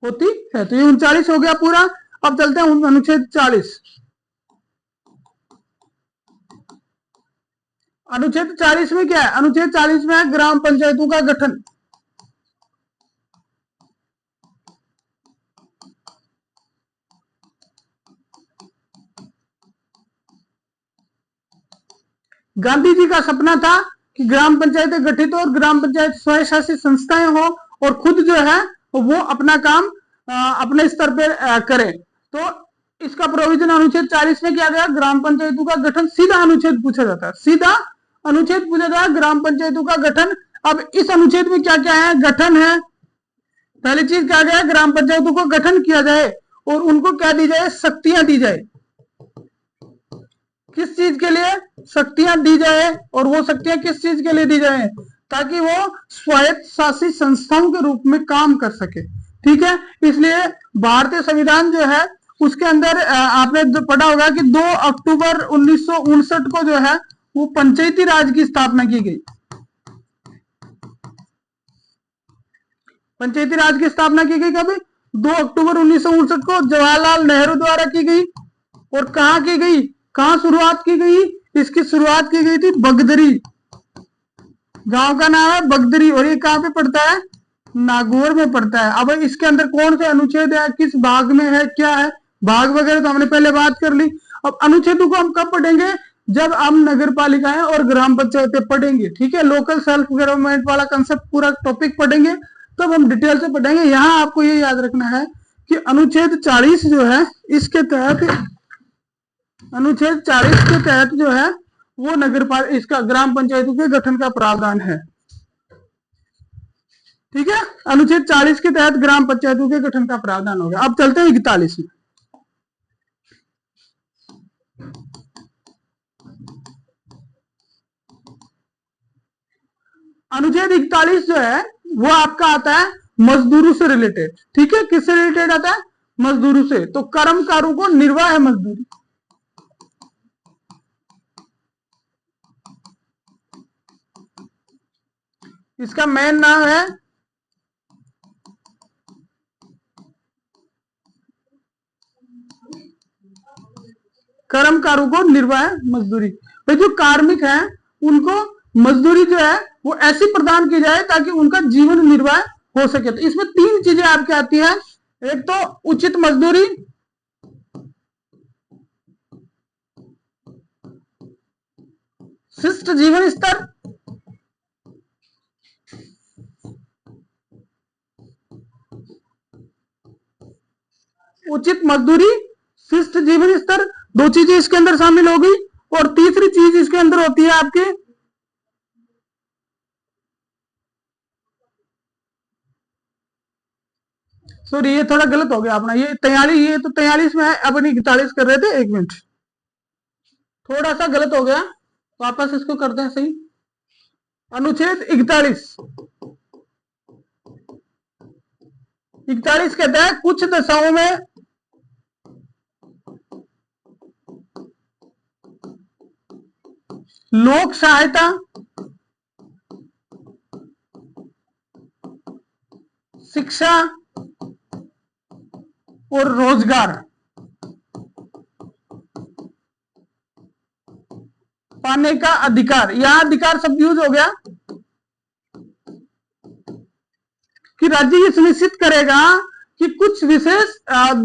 होती है। तो ये 39 हो गया पूरा। अब चलते हैं अनुच्छेद 40। अनुच्छेद 40 में क्या है? अनुच्छेद 40 में है ग्राम पंचायतों का गठन। गांधी जी का सपना था कि ग्राम पंचायतें गठित हो और ग्राम पंचायत स्वयं संस्थाएं हो और खुद जो है वो अपना काम अपने स्तर पर करें। तो इसका प्रोविजन अनुच्छेद 40 में किया गया। ग्राम पंचायतों का गठन सीधा अनुच्छेद पूछा जाता है, सीधा अनुच्छेद पूछा जाता है ग्राम पंचायतों का गठन। अब इस अनुच्छेद में क्या क्या है? गठन है। पहली चीज क्या गया? ग्राम पंचायतों को गठन किया जाए और उनको क्या दी जाए? शक्तियां दी जाए। किस चीज के लिए शक्तियां दी जाए? और वो शक्तियां किस चीज के लिए दी जाए? ताकि वो स्वायत्त शासित संस्थाओं के रूप में काम कर सके। ठीक है, इसलिए भारतीय संविधान जो है उसके अंदर आपने जो पढ़ा होगा कि 2 अक्टूबर 1959 को जो है वो पंचायती राज की स्थापना की गई। पंचायती राज की स्थापना की गई कब? 2 अक्टूबर 1959 को जवाहरलाल नेहरू द्वारा की गई। और कहां की गई? कहां शुरुआत की गई? इसकी शुरुआत की गई थी बगदरी, गांव का नाम है बगदरी और ये कहां पे पड़ता है? नागौर में पड़ता है। अब इसके अंदर कौन से अनुच्छेद है, किस भाग में है, क्या है, भाग वगैरह तो हमने पहले बात कर ली। अब अनुच्छेदों को हम कब पढ़ेंगे? जब हम नगर पालिकाएं और ग्राम पंचायतें पढ़ेंगे। ठीक है, लोकल सेल्फ गवर्नमेंट वाला कंसेप्ट पूरा टॉपिक पढ़ेंगे तब हम डिटेल से पढ़ेंगे। यहां आपको ये याद रखना है कि अनुच्छेद 40 जो है इसके तहत, अनुच्छेद 40 के तहत जो है वो नगर पालिका इसका ग्राम पंचायतों के गठन का प्रावधान है। ठीक है, अनुच्छेद 40 के तहत ग्राम पंचायतों के गठन का प्रावधान होगा। अब चलते हैं 41 में। अनुच्छेद 41 जो है वो आपका आता है मजदूरों से रिलेटेड। ठीक है, किससे रिलेटेड आता है? मजदूरों से। तो कर्मकारों को निर्वाह मजदूरी, इसका मेन नाम है कर्मकारों को निर्वाह मजदूरी। भाई जो कार्मिक हैं उनको मजदूरी जो है वो ऐसी प्रदान की जाए ताकि उनका जीवन निर्वाह हो सके। तो इसमें 3 चीजें आपके आती है। एक तो उचित मजदूरी, शिष्ट जीवन स्तर, उचित मजदूरी, शिष्ट जीवन स्तर, 2 चीजें इसके अंदर शामिल हो गई। और तीसरी चीज इसके अंदर होती है आपकी सॉरी ये थोड़ा गलत हो गया अपना, ये 43, ये तो 43 में है, अपनी 41 कर रहे थे। 1 मिनट, थोड़ा सा गलत हो गया, वापस इसको करते हैं सही। अनुच्छेद 41 कहता है कुछ दशाओं में लोक सहायता, शिक्षा और रोजगार पाने का अधिकार। यहां अधिकार शब्द यूज हो गया कि राज्य ये सुनिश्चित करेगा कि कुछ विशेष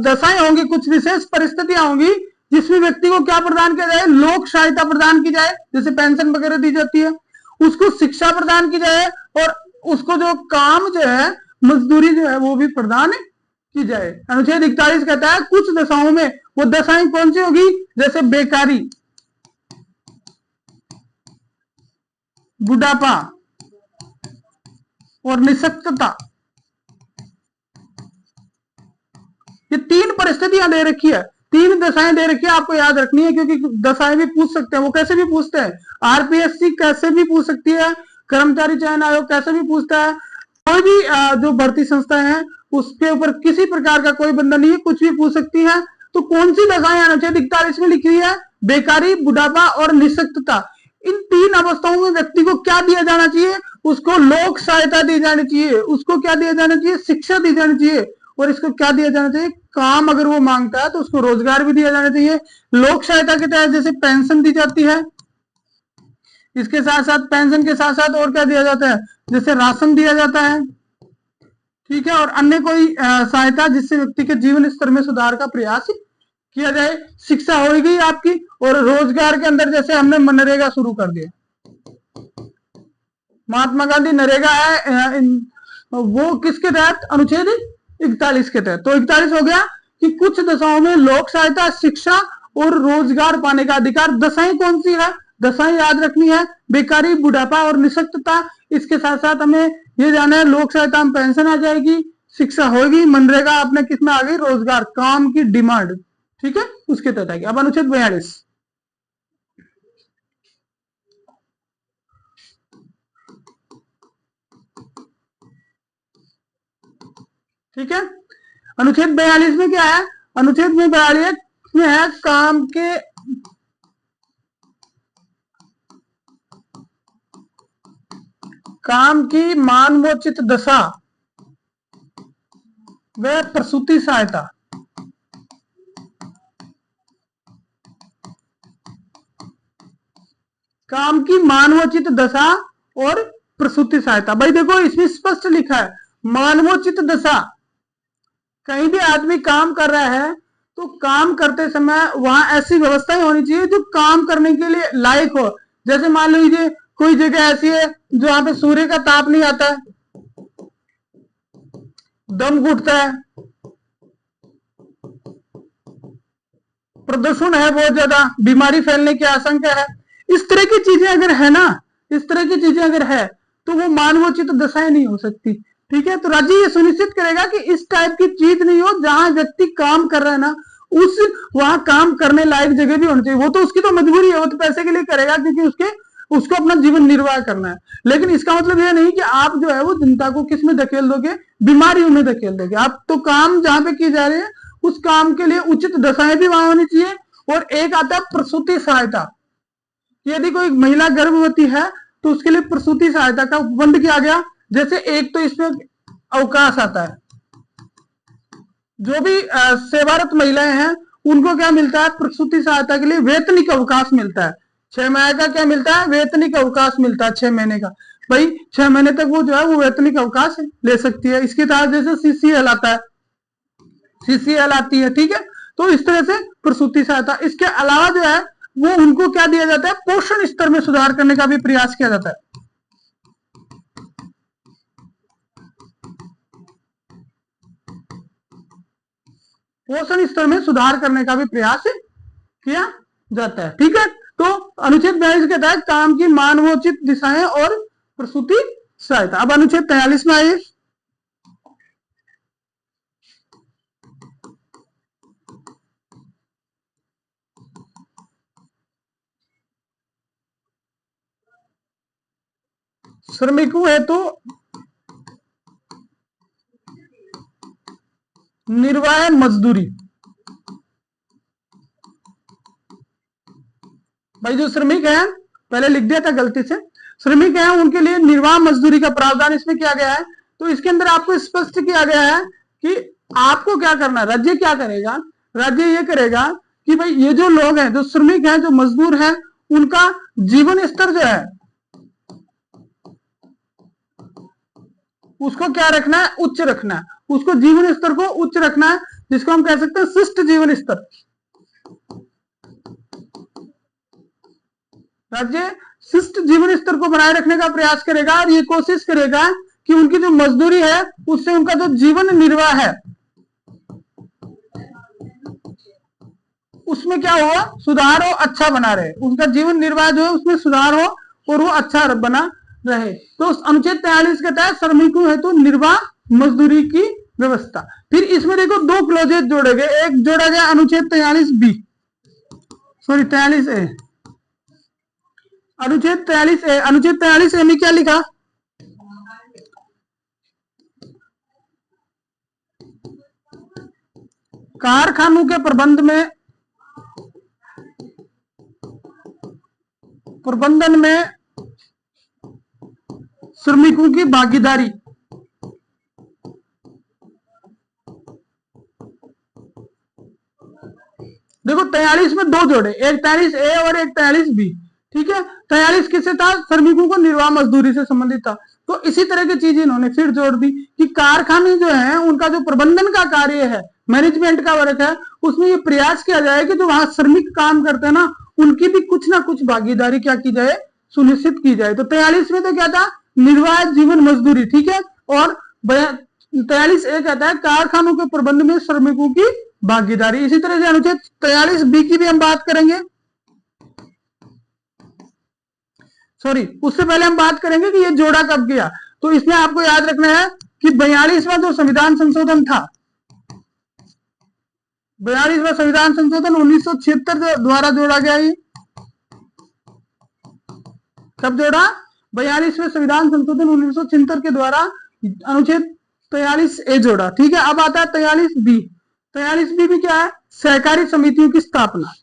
दशाएं होंगी, कुछ विशेष परिस्थितियां होंगी जिसमें व्यक्ति को क्या प्रदान किया जाए, लोक सहायता प्रदान की जाए, जैसे पेंशन वगैरह दी जाती है, उसको शिक्षा प्रदान की जाए, और उसको जो काम जो है, मजदूरी जो है वो भी प्रदान की जाए। अनुच्छेद 41 कहता है कुछ दशाओं में, वो दशाएं कौन सी होगी, जैसे बेकारी, बुढ़ापा और निःशक्तता, ये तीन परिस्थितियां दे रखी है, तीन दशाएं दे रखी है, आपको याद रखनी है, क्योंकि दशाएं भी पूछ सकते हैं, वो कैसे भी पूछते हैं, आरपीएससी कैसे भी पूछ सकती है, कर्मचारी चयन आयोग कैसे भी पूछता है, कोई भी जो भर्ती संस्था है उसके ऊपर किसी प्रकार का कोई बंधन नहीं है, कुछ भी पूछ सकती है। तो कौन सी दशाएं अनुच्छेद 41 में लिखी है, बेकारी, बुढ़ापा और निःशक्तता, इन तीन अवस्थाओं में व्यक्ति को क्या दिया जाना चाहिए, उसको लोक सहायता दी जानी चाहिए, उसको क्या दिया जाना चाहिए, शिक्षा दी जानी चाहिए, और इसको क्या दिया जाना चाहिए, काम अगर वो मांगता है तो उसको रोजगार भी दिया जाना चाहिए। लोक सहायता के तहत जैसे पेंशन दी जाती है, इसके साथ साथ पेंशन के साथ साथ और क्या दिया जाता है, जैसे राशन दिया जाता है, ठीक है, और अन्य कोई सहायता जिससे व्यक्ति के जीवन स्तर में सुधार का प्रयास किया जाए। शिक्षा होगी आपकी, और रोजगार के अंदर जैसे हमने मनरेगा शुरू कर दिया, महात्मा गांधी नरेगा है, वो किसके तहत, अनुच्छेद 41 के तहत। तो 41 हो गया कि कुछ दशाओं में लोक सहायता, शिक्षा और रोजगार पाने का अधिकार। दशाएं कौन सी है, दशाएं याद रखनी है, बेकारी, बुढ़ापा और निःशक्तता। इसके साथ साथ हमें ये जानना है, लोक सहायता में पेंशन आ जाएगी, शिक्षा होगी, मनरेगा अपने किसमें आ गई, रोजगार, काम की डिमांड, ठीक है, उसके तहत आएगी। अब अनुच्छेद 42, ठीक है, अनुच्छेद 42 में क्या है, अनुच्छेद में 42 में है काम की मानवोचित दशा व प्रसूति सहायता। काम की मानवोचित दशा और प्रसूति सहायता। भाई देखो इसमें स्पष्ट लिखा है मानवोचित दशा, कहीं भी आदमी काम कर रहा है तो काम करते समय वहां ऐसी व्यवस्थाएं होनी चाहिए जो काम करने के लिए लायक हो। जैसे मान लीजिए कोई जगह ऐसी है जहां पे सूर्य का ताप नहीं आता है, दम घुटता है, प्रदूषण है बहुत ज्यादा, बीमारी फैलने की आशंका है, इस तरह की चीजें अगर है ना, इस तरह की चीजें अगर है तो वो मानवोचित दशाएं नहीं हो सकती, ठीक है। तो राज्य ये सुनिश्चित करेगा कि इस टाइप की चीज नहीं हो, जहां व्यक्ति काम कर रहा है ना, उस वहां काम करने लायक जगह भी होनी चाहिए। वो तो उसकी तो मजबूरी है, वो तो पैसे के लिए करेगा क्योंकि उसको अपना जीवन निर्वाह करना है, लेकिन इसका मतलब यह नहीं कि आप जो है वो जनता को किस में धकेल दोगे, बीमारियों में धकेल दोगे। आप तो काम जहां पे की जा रही है उस काम के लिए उचित दशाएं भी वहां होनी चाहिए। और एक आता है प्रसूति सहायता, यदि कोई महिला गर्भवती है तो उसके लिए प्रसूति सहायता का उपबंध किया गया। जैसे एक तो इसमें अवकाश आता है, जो भी सेवारत महिलाएं हैं उनको क्या मिलता है, प्रसूति सहायता के लिए वेतनिक अवकाश मिलता है। 6 महीने का क्या मिलता है, वेतनिक अवकाश मिलता है 6 महीने का। भाई 6 महीने तक वो जो है वो वेतनिक अवकाश ले सकती है। इसके तहत जैसे सीसीएल आता है, सीसीएल आती है, ठीक है। तो इस तरह से प्रसूति सहायता। इसके अलावा जो है वो उनको क्या दिया जाता है, पोषण स्तर में सुधार करने का भी प्रयास किया जाता है। पोषण स्तर में सुधार करने का भी प्रयास किया जाता है, ठीक है। तो अनुच्छेद 42 के तहत काम की मानवोचित दिशाएं और प्रसूति सहायता। अब अनुच्छेद 43 में आइए, श्रमिकों हेतु निर्वाह मजदूरी। भाई जो श्रमिक है, पहले लिख दिया था गलती से, श्रमिक है उनके लिए निर्वाह मजदूरी का प्रावधान इसमें किया गया है। तो इसके अंदर आपको स्पष्ट किया गया है कि आपको क्या करना है, राज्य क्या करेगा, राज्य ये करेगा कि भाई ये जो लोग हैं, जो श्रमिक हैं, जो मजदूर हैं, उनका जीवन स्तर जो है उसको क्या रखना है, उच्च रखना है। उसको जीवन स्तर को उच्च रखना है, जिसको हम कह सकते हैं शिष्ट जीवन स्तर। राज्य शिष्ट जीवन स्तर को बनाए रखने का प्रयास करेगा और ये कोशिश करेगा कि उनकी जो मजदूरी है उससे उनका जो जीवन निर्वाह है उसमें क्या हुआ, सुधार हो, अच्छा बना रहे, उनका जीवन निर्वाह जो है उसमें सुधार हो और वो अच्छा बना रहे। तो अनुच्छेद 43 के तहत श्रमिकों हेतु निर्वाह मजदूरी की व्यवस्था। फिर इसमें देखो दो क्लोजेज जोड़े गए, एक जोड़ा गया अनुच्छेद 43B, सॉरी 43A, अनुच्छेद 43A, अनुच्छेद 43A में क्या लिखा, कारखानों के प्रबंधन में श्रमिकों की भागीदारी। देखो 43 में दो जोड़े, एक 43A और एक 43B, ठीक है। 43 किससे था, श्रमिकों को निर्वाह मजदूरी से संबंधित था। तो इसी तरह की चीज इन्होंने फिर जोड़ दी कि कारखाने जो है उनका जो प्रबंधन का कार्य है, मैनेजमेंट का वर्क है, उसमें ये प्रयास किया जाए कि जो वहां श्रमिक काम करते हैं ना उनकी भी कुछ ना कुछ भागीदारी क्या की जाए, सुनिश्चित की जाए। तो 43 में तो क्या था, निर्वाह जीवन मजदूरी, ठीक है। और 43A कहता है कारखानों के प्रबंध में श्रमिकों की भागीदारी। इसी तरह से अनुच्छेद 43B की भी हम बात करेंगे, सॉरी उससे पहले हम बात करेंगे कि ये जोड़ा कब किया। तो इसमें आपको याद रखना है कि 42वां जो संविधान संशोधन था, 42वां संविधान संशोधन 1976 द्वारा जोड़ा गया। ये कब जोड़ा, 42वें संविधान संशोधन 1976 के द्वारा अनुच्छेद 43A जोड़ा, ठीक है। अब आता है 43B। 43B भी क्या है, सहकारी समितियों की स्थापना।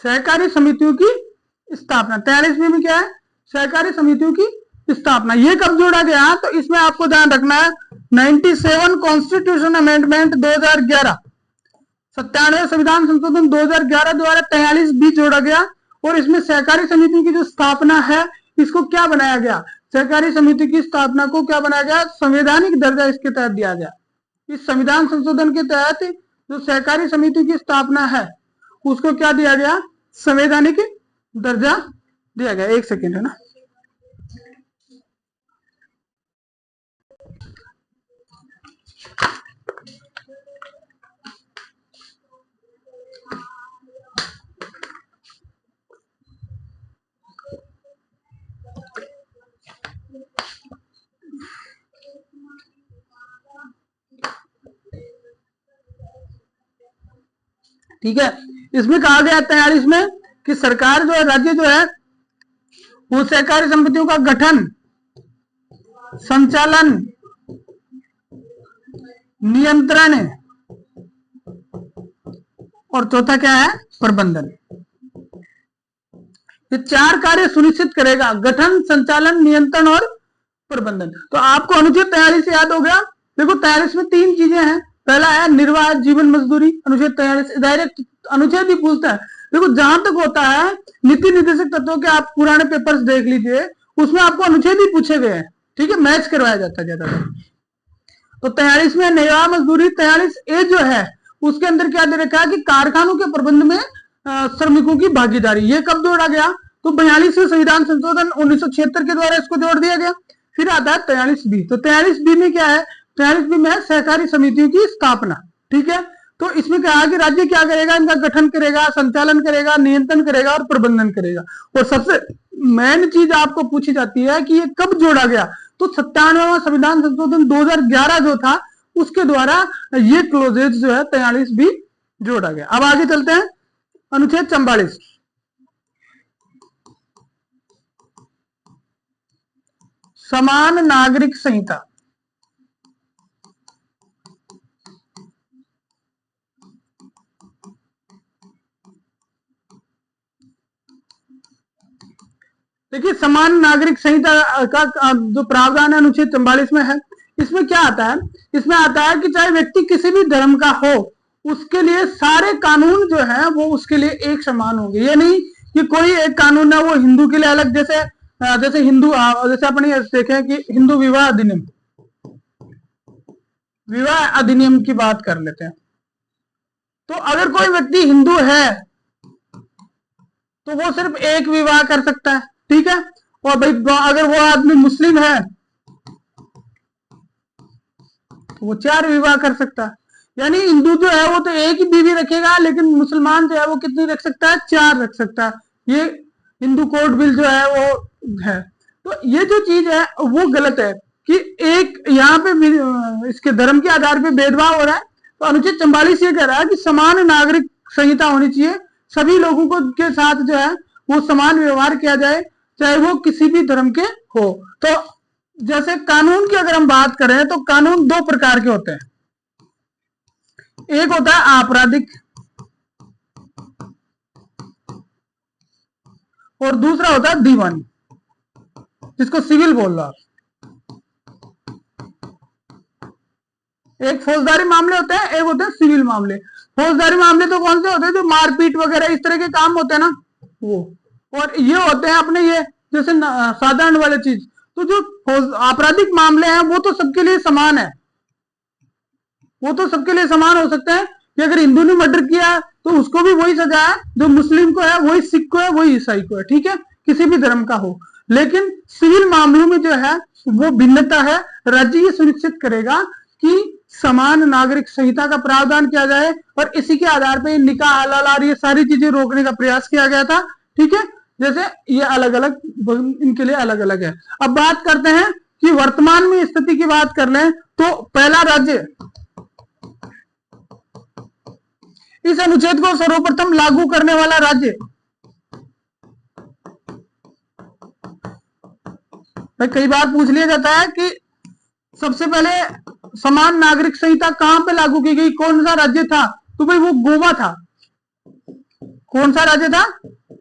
सहकारी समितियों की स्थापना 43B में क्या है, सहकारी समितियों की स्थापना। ये कब जोड़ा गया, तो इसमें आपको ध्यान रखना है 97 कॉन्स्टिट्यूशन अमेंडमेंट 2011, 97वें संविधान संशोधन 2011 द्वारा 43B जोड़ा गया। और इसमें सहकारी समिति की जो स्थापना है इसको क्या बनाया गया, सहकारी समिति की स्थापना को क्या बनाया गया, संवैधानिक दर्जा इसके तहत दिया गया। इस संविधान संशोधन के तहत जो सहकारी समिति की स्थापना है उसको क्या दिया गया, संवैधानिक दर्जा दिया गया। एक सेकेंड है ना, ठीक है। इसमें कहा गया 43 में कि सरकार जो है, राज्य जो है वो सहकारी समितियों का गठन, संचालन, नियंत्रण और चौथा क्या है, प्रबंधन। ये चार कार्य सुनिश्चित करेगा, गठन, संचालन, नियंत्रण और प्रबंधन। तो आपको अनुच्छेद 43 याद हो गया। देखो 43 में तीन चीजें हैं, पहला है निर्वाह जीवन मजदूरी, अनुच्छेद 43 डायरेक्ट अनुच्छेद ही पूछता है। देखो जहां तक होता है नीति निर्देशक तत्वों के आप पुराने पेपर्स देख लीजिए, उसमें आपको अनुच्छेद ही पूछे गए हैं, ठीक है, मैच करवाया जाता है ज्यादातर। तो 43 में निर्वाह मजदूरी, 43A जो है उसके अंदर क्या दे रखा है कि कारखानों के प्रबंध में श्रमिकों की भागीदारी। ये कब जोड़ा गया, तो 42वें संविधान संशोधन 1976 के द्वारा इसको जोड़ दिया गया। फिर आता है 43B। तो 43B में क्या है, 43B में है सहकारी समितियों की स्थापना, ठीक है। तो इसमें कहा कि राज्य क्या करेगा, इनका गठन करेगा, संचालन करेगा, नियंत्रण करेगा और प्रबंधन करेगा। और सबसे मेन चीज आपको पूछी जाती है कि ये कब जोड़ा गया, तो 97वां संविधान संशोधन 2011 जो था उसके द्वारा ये क्लोजेज जो है 43B जोड़ा गया। अब आगे चलते हैं, अनुच्छेद 44, समान नागरिक संहिता। देखिए समान नागरिक संहिता का जो प्रावधान है अनुच्छेद 44 में है, इसमें इसमें क्या आता है, इसमें आता है कि चाहे व्यक्ति किसी भी धर्म का हो, उसके लिए सारे कानून जो है वो उसके लिए एक समान होंगे। ये नहीं कि कोई एक कानून है वो हिंदू के लिए अलग, जैसे हिंदू, जैसे अपने देखें कि हिंदू विवाह अधिनियम की बात कर लेते हैं। तो अगर कोई व्यक्ति हिंदू है तो वो सिर्फ एक विवाह कर सकता है, ठीक है। और भाई अगर वो आदमी मुस्लिम है तो वो 4 विवाह कर सकता है। यानी हिंदू जो है वो तो एक ही बीवी रखेगा, लेकिन मुसलमान जो है वो कितनी रख सकता है, 4 रख सकता है। ये हिंदू कोड बिल जो है वो है। तो ये जो चीज है वो गलत है कि एक यहाँ पे इसके धर्म के आधार पे भेदभाव हो रहा है। तो अनुच्छेद 44 ये कह रहा है कि समान नागरिक संहिता होनी चाहिए, सभी लोगों को के साथ जो है वो समान व्यवहार किया जाए, चाहे वो किसी भी धर्म के हो। तो जैसे कानून की अगर हम बात करें तो कानून 2 प्रकार के होते हैं, एक होता है आपराधिक और दूसरा होता है दीवानी, जिसको सिविल बोल रहा है। एक फौजदारी मामले होते हैं, एक होते हैं सिविल मामले। फौजदारी मामले तो कौन से होते हैं, जो मारपीट वगैरह इस तरह के काम होते हैं ना वो, और ये होते हैं अपने ये जैसे साधारण वाले चीज। तो जो आपराधिक मामले हैं वो तो सबके लिए समान है, वो तो सबके लिए समान हो सकते हैं कि अगर हिंदू ने मर्डर किया तो उसको भी वही सजा है, जो मुस्लिम को है, वही सिख को है, वही ईसाई को है, ठीक है, किसी भी धर्म का हो। लेकिन सिविल मामलों में जो है वो भिन्नता है। राज्य ये सुनिश्चित करेगा कि समान नागरिक संहिता का प्रावधान किया जाए, और इसी के आधार पर निकाह, हलाल, ये सारी चीजें रोकने का प्रयास किया गया था, ठीक है। जैसे ये अलग अलग इनके लिए अलग अलग है। अब बात करते हैं कि वर्तमान में स्थिति की बात कर लें तो पहला राज्य इस अनुच्छेद को सर्वप्रथम लागू करने वाला राज्य, कई बार पूछ लिया जाता है कि सबसे पहले समान नागरिक संहिता कहां पे लागू की गई, कौन सा राज्य था, तो भाई वो गोवा था। कौन सा राज्य था,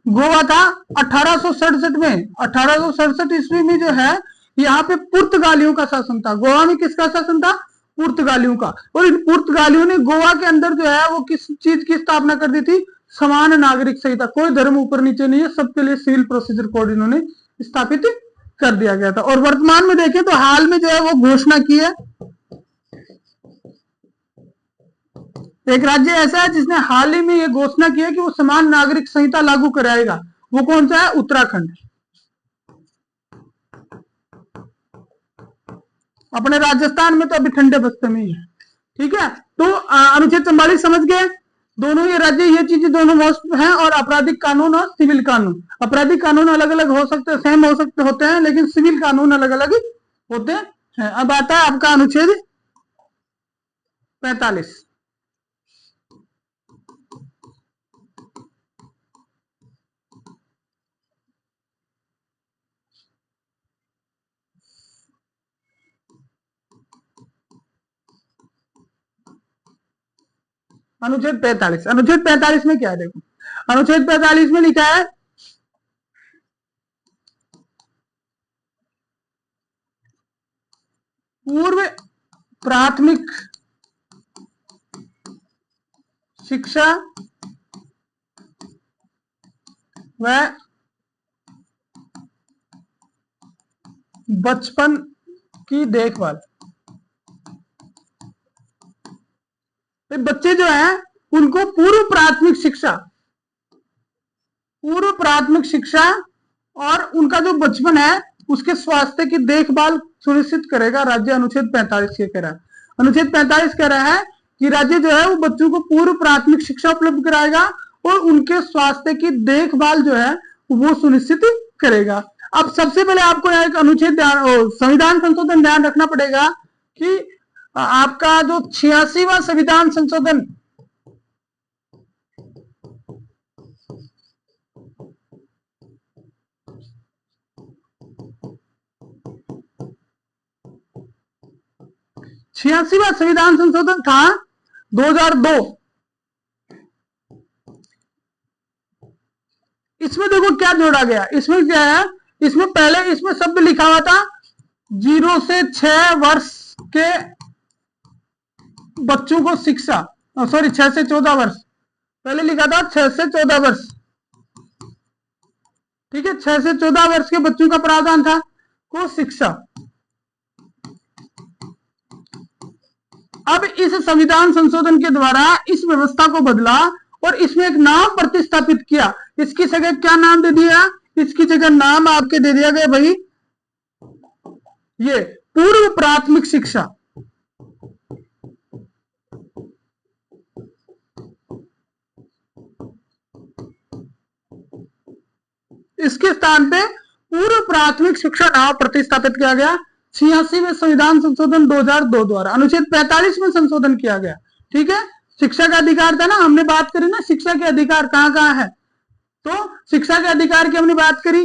गोवा था। 1867 में, 1867 ईस्वी में जो है यहाँ पे पुर्तगालियों का शासन था। गोवा में किसका शासन था, पुर्तगालियों का। और इन पुर्तगालियों ने गोवा के अंदर जो है वो किस चीज की स्थापना कर दी थी, समान नागरिक संहिता। कोई धर्म ऊपर नीचे नहीं है, सबके लिए सिविल प्रोसीजर कोड इन्होंने स्थापित कर दिया गया था। और वर्तमान में देखें तो हाल में जो है वो घोषणा की है, एक राज्य ऐसा है जिसने हाल ही में ये घोषणा की है कि वो समान नागरिक संहिता लागू कराएगा। वो कौन सा है, उत्तराखंड। अपने राजस्थान में तो अभी ठंडे बस्ते में ही है, ठीक है। तो अनुच्छेद 44 समझ गए, दोनों ये राज्य ये चीजें दोनों मोस्ट हैं। और आपराधिक कानून और सिविल कानून, आपराधिक कानून अलग अलग हो सकते, सेम हो सकते होते हैं, लेकिन सिविल कानून अलग अलग होते हैं। अब आता है आपका अनुच्छेद 45। अनुच्छेद 45, अनुच्छेद 45 में क्या है, देखो अनुच्छेद 45 में लिखा है पूर्व प्राथमिक शिक्षा व बचपन की देखभाल। बच्चे जो हैं उनको पूर्व प्राथमिक शिक्षा और उनका जो बचपन है उसके स्वास्थ्य की देखभाल सुनिश्चित करेगा राज्य। अनुच्छेद 45 ये कह रहा है, अनुच्छेद 45 कह रहा है कि राज्य जो है वो बच्चों को पूर्व प्राथमिक शिक्षा उपलब्ध कराएगा और उनके स्वास्थ्य की देखभाल जो है वो सुनिश्चित करेगा। अब सबसे पहले आपको यहाँ एक अनुच्छेद संविधान संशोधन ध्यान रखना पड़ेगा कि आपका जो 86वां संविधान संशोधन, संविधान संशोधन था 2002। इसमें देखो क्या जोड़ा गया, इसमें क्या है, इसमें पहले इसमें शब्द लिखा हुआ था 0 से 6 वर्ष के बच्चों को शिक्षा, सॉरी 6 से 14 वर्ष, पहले लिखा था 6 से 14 वर्ष, ठीक है, 6 से 14 वर्ष के बच्चों का प्रावधान था को शिक्षा। अब इस संविधान संशोधन के द्वारा इस व्यवस्था को बदला और इसमें एक नाम प्रतिस्थापित किया। इसकी जगह क्या नाम दे दिया? इसकी जगह नाम आपके दे दिया गया भाई ये पूर्व प्राथमिक शिक्षा। इसके स्थान पे पूर्व प्राथमिक शिक्षा नाम प्रतिस्थापित किया गया। 86वें संविधान संशोधन 2002 द्वारा अनुच्छेद 45 में संशोधन किया गया। ठीक है, शिक्षा का अधिकार था ना, हमने बात करी ना शिक्षा के अधिकार कहां कहां है, तो शिक्षा के अधिकार की हमने बात करी।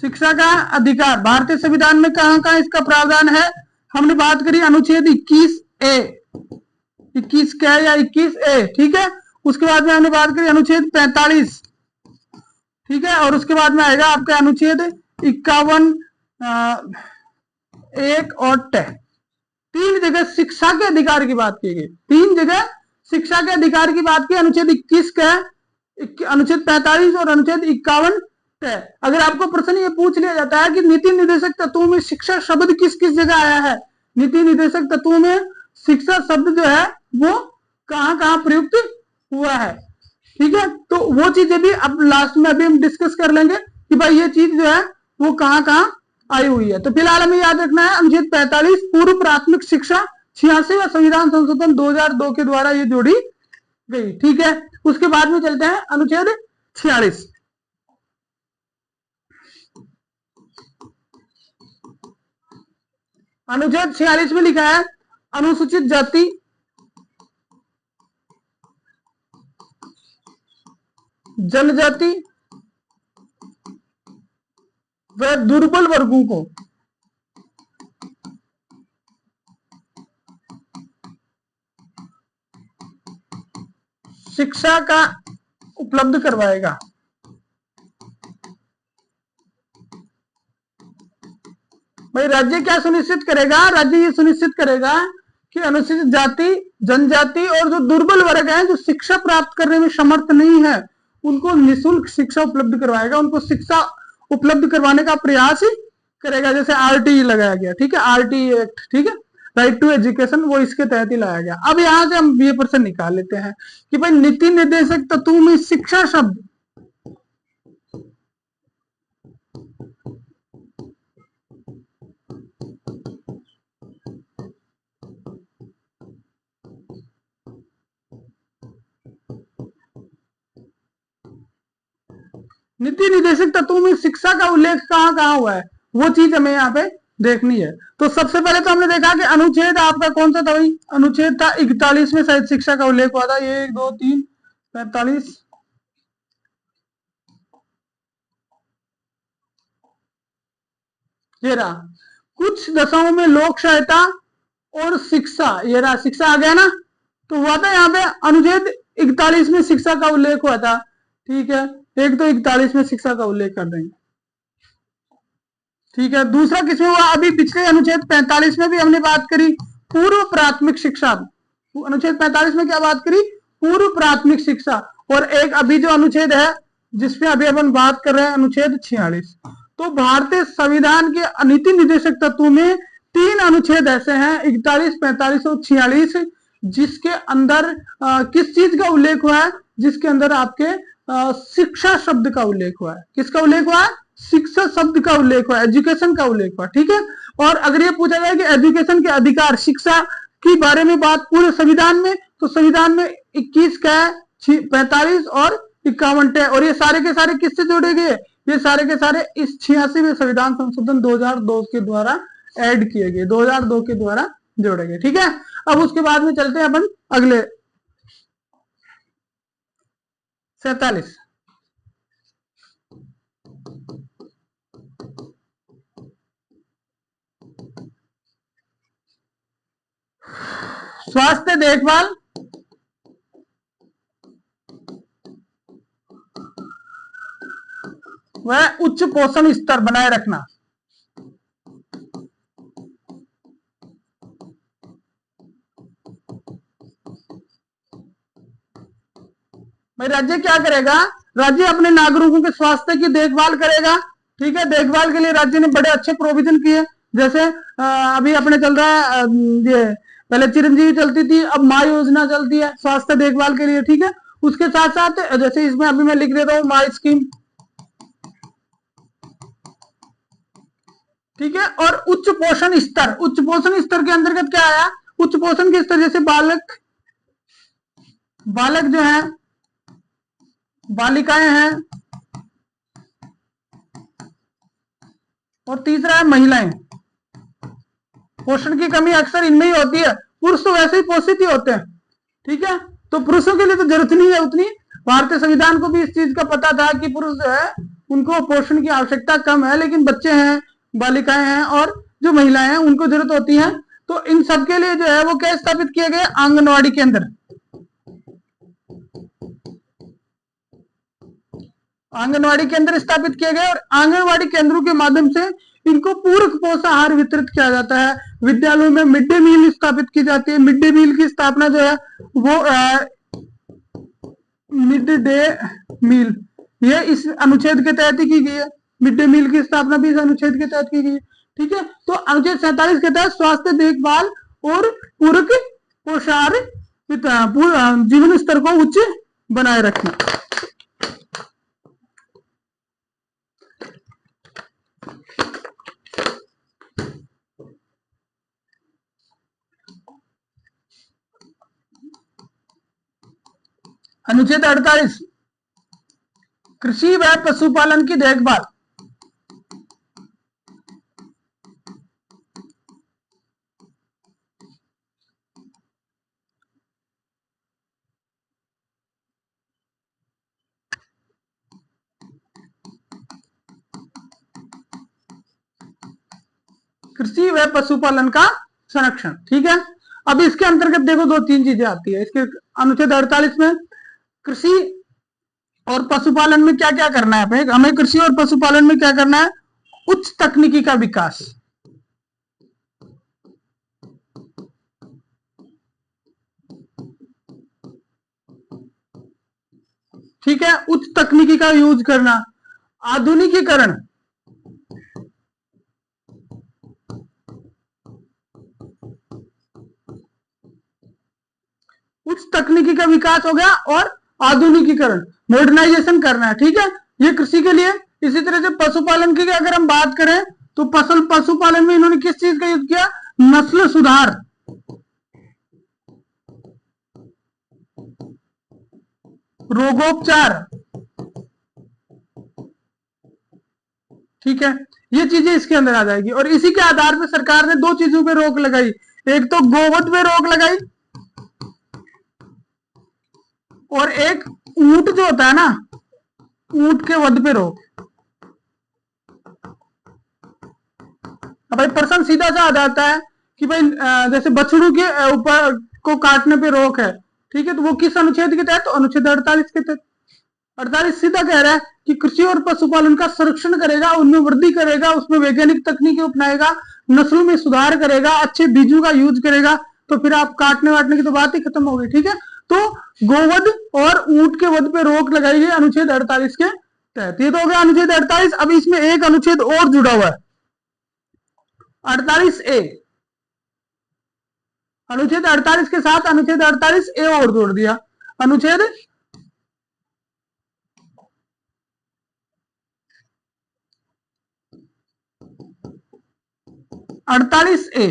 शिक्षा का अधिकार भारतीय संविधान में कहां कहां इसका प्रावधान है, हमने बात करी अनुच्छेद 21A, 21 क्या या 21A, ठीक है। उसके बाद में हमने बात करी अनुच्छेद 45, ठीक है, और उसके बाद में आएगा आपका अनुच्छेद 51 1 और 10। 3 जगह शिक्षा के अधिकार की बात की गई, 3 जगह शिक्षा के अधिकार की बात की। अनुच्छेद 21 का, अनुच्छेद 45 और अनुच्छेद 51 है। अगर आपको प्रश्न ये पूछ लिया जाता है कि नीति निर्देशक तत्वों में शिक्षा शब्द किस किस जगह आया है, नीति निर्देशक तत्वों में शिक्षा शब्द जो है वो कहां कहां प्रयुक्त हुआ है, ठीक है, तो वो चीजें भी अब लास्ट में अभी हम डिस्कस कर लेंगे कि भाई ये चीज जो है वो कहां कहां आई हुई है। तो फिलहाल हमें याद रखना है अनुच्छेद 45 पूर्व प्राथमिक शिक्षा 86वां संविधान संशोधन 2002 के द्वारा ये जोड़ी गई, ठीक है। उसके बाद में चलते हैं अनुच्छेद 46। अनुच्छेद 46 में लिखा है अनुसूचित जाति जनजाति व दुर्बल वर्गों को शिक्षा का उपलब्ध करवाएगा। भाई राज्य क्या सुनिश्चित करेगा? राज्य ये सुनिश्चित करेगा कि अनुसूचित जाति जनजाति और जो दुर्बल वर्ग हैं, जो शिक्षा प्राप्त करने में समर्थ नहीं है, उनको निःशुल्क शिक्षा उपलब्ध करवाएगा, उनको शिक्षा उपलब्ध करवाने का प्रयास करेगा। जैसे RTE लगाया गया, ठीक है, RTE एक्ट, ठीक है, राइट टू एजुकेशन, वो इसके तहत ही लाया गया। अब यहां से हम ये प्रश्न निकाल लेते हैं कि भाई नीति निर्देशक तत्वों में शिक्षा शब्द नीति निर्देशक तत्वों में शिक्षा का उल्लेख कहां कहां हुआ है, वो चीज हमें यहाँ पे देखनी है। तो सबसे पहले तो हमने देखा कि अनुच्छेद आपका कौन सा था भाई, अनुच्छेद था 41 में शायद शिक्षा का उल्लेख हुआ था, ये 1 2 3 45, ये रहा। कुछ दशाओं में लोक सहायता और शिक्षा, ये रहा, शिक्षा आ गया ना, तो हुआ था यहाँ पे अनुच्छेद 41 में शिक्षा का उल्लेख हुआ था, ठीक है, एक तो 41 में शिक्षा का उल्लेख कर देंगे, ठीक है। दूसरा किसमें हुआ, अभी पिछले अनुच्छेद 45 में भी हमने बात करी पूर्व प्राथमिक शिक्षा, अनुच्छेद 45 में क्या बात करी, पूर्व प्राथमिक शिक्षा। और एक अभी जो अनुच्छेद है जिसपे अभी अपन बात कर रहे हैं अनुच्छेद 46। तो भारतीय संविधान के नीति निर्देशक तत्वों में 3 अनुच्छेद ऐसे हैं 41, 45 और 46 जिसके अंदर किस चीज का उल्लेख हुआ है, जिसके अंदर आपके शिक्षा शब्द का उल्लेख हुआ है। किसका उल्लेख हुआ है? शिक्षा शब्द का उल्लेख हुआ, एजुकेशन का उल्लेख हुआ, ठीक है। और अगर ये पूछा जाए कि एजुकेशन के अधिकार, शिक्षा के बारे में बात पूरे संविधान में, तो संविधान में 21 का है, 45 और 51 है, और ये सारे के सारे किससे जोड़े गए, ये सारे के सारे इस 86वें संविधान संशोधन 2002 के द्वारा ऐड किए गए, 2002 के द्वारा जोड़े गए, ठीक है। अब उसके बाद में चलते हैं अपन अगले 47। स्वास्थ्य देखभाल वह उच्च पोषण स्तर बनाए रखना। भाई राज्य क्या करेगा, राज्य अपने नागरिकों के स्वास्थ्य की देखभाल करेगा। ठीक है, देखभाल के लिए राज्य ने बड़े अच्छे प्रोविजन किए, जैसे अभी अपने चल रहा है ये पहले चिरंजीवी चलती थी, अब माँ योजना चलती है स्वास्थ्य देखभाल के लिए। ठीक है, उसके साथ साथ जैसे इसमें अभी मैं लिख देता हूँ माँ स्कीम। ठीक है, और उच्च पोषण स्तर, उच्च पोषण स्तर के अंतर्गत क्या आया, उच्च पोषण के स्तर जैसे बालक जो है, बालिकाएं हैं, और तीसरा है महिलाएं। पोषण की कमी अक्सर इनमें ही होती है, पुरुष तो वैसे ही पोषित ही होते हैं। ठीक है, तो पुरुषों के लिए तो जरूरत नहीं है उतनी। भारतीय संविधान को भी इस चीज का पता था कि पुरुष जो है उनको पोषण की आवश्यकता कम है, लेकिन बच्चे हैं, बालिकाएं हैं और जो महिलाएं हैं उनको जरूरत होती है। तो इन सबके लिए जो है वो क्या स्थापित किए गए, आंगनवाड़ी केंद्र। आंगनवाड़ी केंद्र स्थापित किए गए, और आंगनवाड़ी केंद्रों के माध्यम से इनको पूरक पोषाहार वितरित किया जाता है। विद्यालयों में मिड डे मील स्थापित की जाती है। मिड डे मील की स्थापना जो है वो मिड डे मील ये इस अनुच्छेद के तहत ही की गई है। मिड डे मील की स्थापना भी इस अनुच्छेद के तहत की गई है। ठीक है, तो अनुच्छेद 47 के तहत स्वास्थ्य देखभाल और पूरक पोषाहार जीवन स्तर को उच्च बनाए रखना। अनुच्छेद 48 कृषि व पशुपालन की देखभाल। कृषि व पशुपालन का संरक्षण। ठीक है, अब इसके अंतर्गत देखो दो तीन चीजें आती है इसके अनुच्छेद 48 में। कृषि और पशुपालन में क्या क्या करना है, हमें कृषि और पशुपालन में क्या करना है, उच्च तकनीकी का विकास। ठीक है, उच्च तकनीकी का यूज करना, आधुनिकीकरण, उच्च तकनीकी का विकास हो गया, और आधुनिकीकरण, मॉडर्नाइजेशन करना है। ठीक है, ये कृषि के लिए। इसी तरह से पशुपालन की अगर हम बात करें तो पशुपालन में इन्होंने किस चीज का यूज किया, नस्ल सुधार, रोगोपचार। ठीक है, ये चीजें इसके अंदर आ जाएगी, और इसी के आधार पर सरकार ने दो चीजों पे रोक लगाई। एक तो गोवध पे रोक लगाई, और एक ऊंट जो होता है ना, ऊंट के वध पे रोक। अब भाई प्रश्न सीधा सा आ जाता है कि भाई जैसे बछड़ू के ऊपर को काटने पे रोक है। ठीक है, तो वो किस अनुच्छेद के तहत, तो अनुच्छेद 48 के तहत। 48 सीधा कह रहा है कि कृषि और पशुपालन का संरक्षण करेगा, उनमें वृद्धि करेगा, उसमें वैज्ञानिक तकनीकें अपनाएगा, नस्लों में सुधार करेगा, अच्छे बीजों का यूज करेगा, तो फिर आप काटने वाटने की तो बात ही खत्म हो गई। ठीक है, तो गोवध और ऊंट के वध पे रोक लगाई गई अनुच्छेद 48 के तहत। ये तो हो गया अनुच्छेद 48। अब इसमें एक अनुच्छेद और जुड़ा हुआ है, 48A। अनुच्छेद 48 के साथ अनुच्छेद 48A और जोड़ दिया, अनुच्छेद 48A।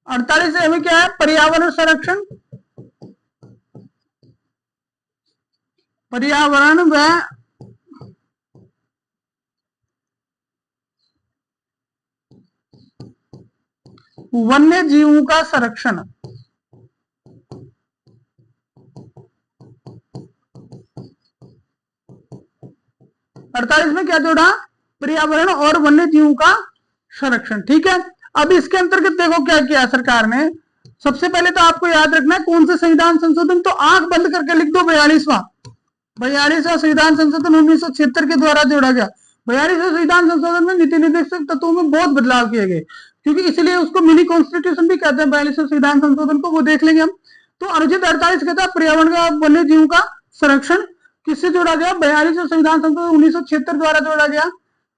48A में क्या है, पर्यावरण संरक्षण, पर्यावरण व वन्य जीवों का संरक्षण। अड़तालीस में क्या जोड़ा, पर्यावरण और वन्य जीवों का संरक्षण। ठीक है, अब इसके अंतर्गत देखो क्या किया सरकार ने। सबसे पहले तो आपको याद रखना है कौन से संविधान संशोधन, तो आंख बंद करके लिख दो 42वां। 42वां संविधान संशोधन 1976 के द्वारा जोड़ा गया। 42वां संविधान संशोधन में नीति निर्देशक तत्वों में बहुत बदलाव किए गए, क्योंकि इसलिए उसको मिनी कॉन्स्टिट्यूशन भी कहते हैं 42वां संविधान संशोधन को, वो देख लेंगे हम। तो अनुच्छेद 48 कहता है पर्यावरण का वन्य जीवों का संरक्षण किससे जोड़ा गया? 42वां संविधान संशोधन 1976 द्वारा जोड़ा गया।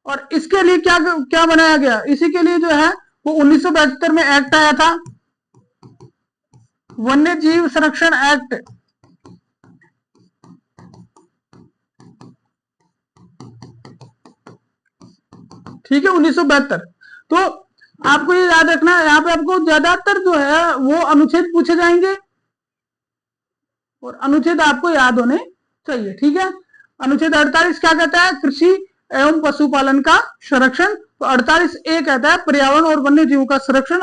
और इसके लिए क्या क्या बनाया गया? इसी के लिए जो है वो 1972 में एक्ट आया था, वन्य जीव संरक्षण एक्ट। ठीक है, 1972। तो आपको ये याद रखना है, यहाँ पे आपको ज्यादातर जो है वो अनुच्छेद पूछे जाएंगे और अनुच्छेद आपको याद होने चाहिए। ठीक है, अनुच्छेद 48 क्या कहता है? कृषि एवं पशुपालन का संरक्षण। तो 48A कहता है पर्यावरण और वन्य जीवों का संरक्षण।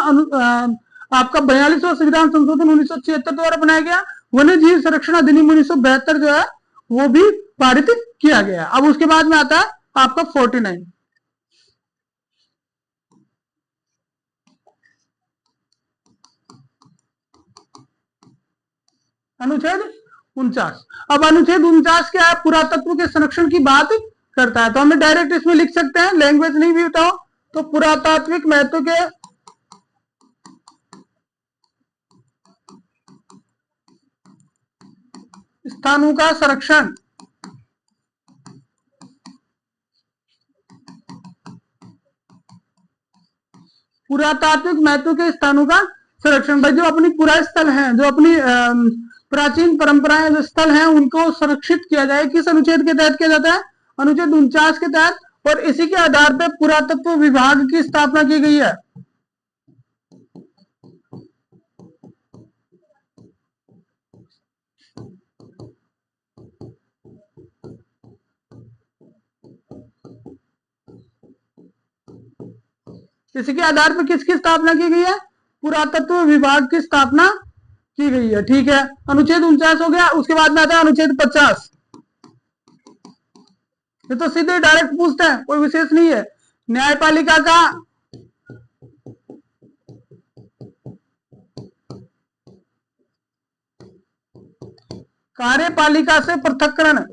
आपका 42वां संविधान संशोधन 1976 द्वारा बनाया गया। वन्य जीव संरक्षण अधिनियम 1972 जो है वो भी पारित किया गया। अब उसके बाद में आता है आपका 49 अनुच्छेद 49। अब अनुच्छेद 49 क्या है? पुरातत्व के संरक्षण की बात करता है। तो हमें डायरेक्ट इसमें लिख सकते हैं, लैंग्वेज नहीं भी बताओ तो पुरातात्विक महत्व के स्थानों का संरक्षण। पुरातात्विक महत्व के स्थानों का संरक्षण। भाई जो अपनी पुरास्थल हैं, जो अपनी प्राचीन परंपराएं जो स्थल हैं, उनको संरक्षित किया जाए। किस अनुच्छेद के तहत किया जाता है? अनुच्छेद 49 के तहत। और इसी के आधार पर पुरातत्व विभाग की स्थापना की गई है। इसी के आधार पर किसकी स्थापना की गई है? पुरातत्व विभाग की स्थापना की गई है। ठीक है, अनुच्छेद 49 हो गया। उसके बाद में आता है अनुच्छेद 50। ये तो सीधे डायरेक्ट पूछते हैं, कोई विशेष नहीं है। न्यायपालिका का कार्यपालिका से पृथक्करण।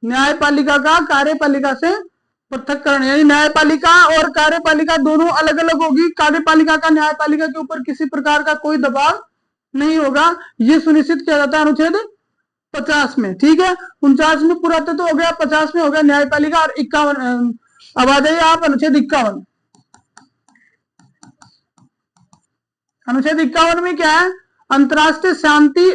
न्यायपालिका का कार्यपालिका से पृथक्करण, यानी न्यायपालिका और कार्यपालिका दोनों अलग अलग होगी। कार्यपालिका का न्यायपालिका के ऊपर किसी प्रकार का कोई दबाव नहीं होगा, ये सुनिश्चित किया जाता है अनुच्छेद 50 में। ठीक है, 49 में पुरातत्व हो गया, 50 में हो गया न्यायपालिका, और 51। अब आ जाइए आप अनुच्छेद 51। अनुच्छेद 51 में क्या है? अंतरराष्ट्रीय शांति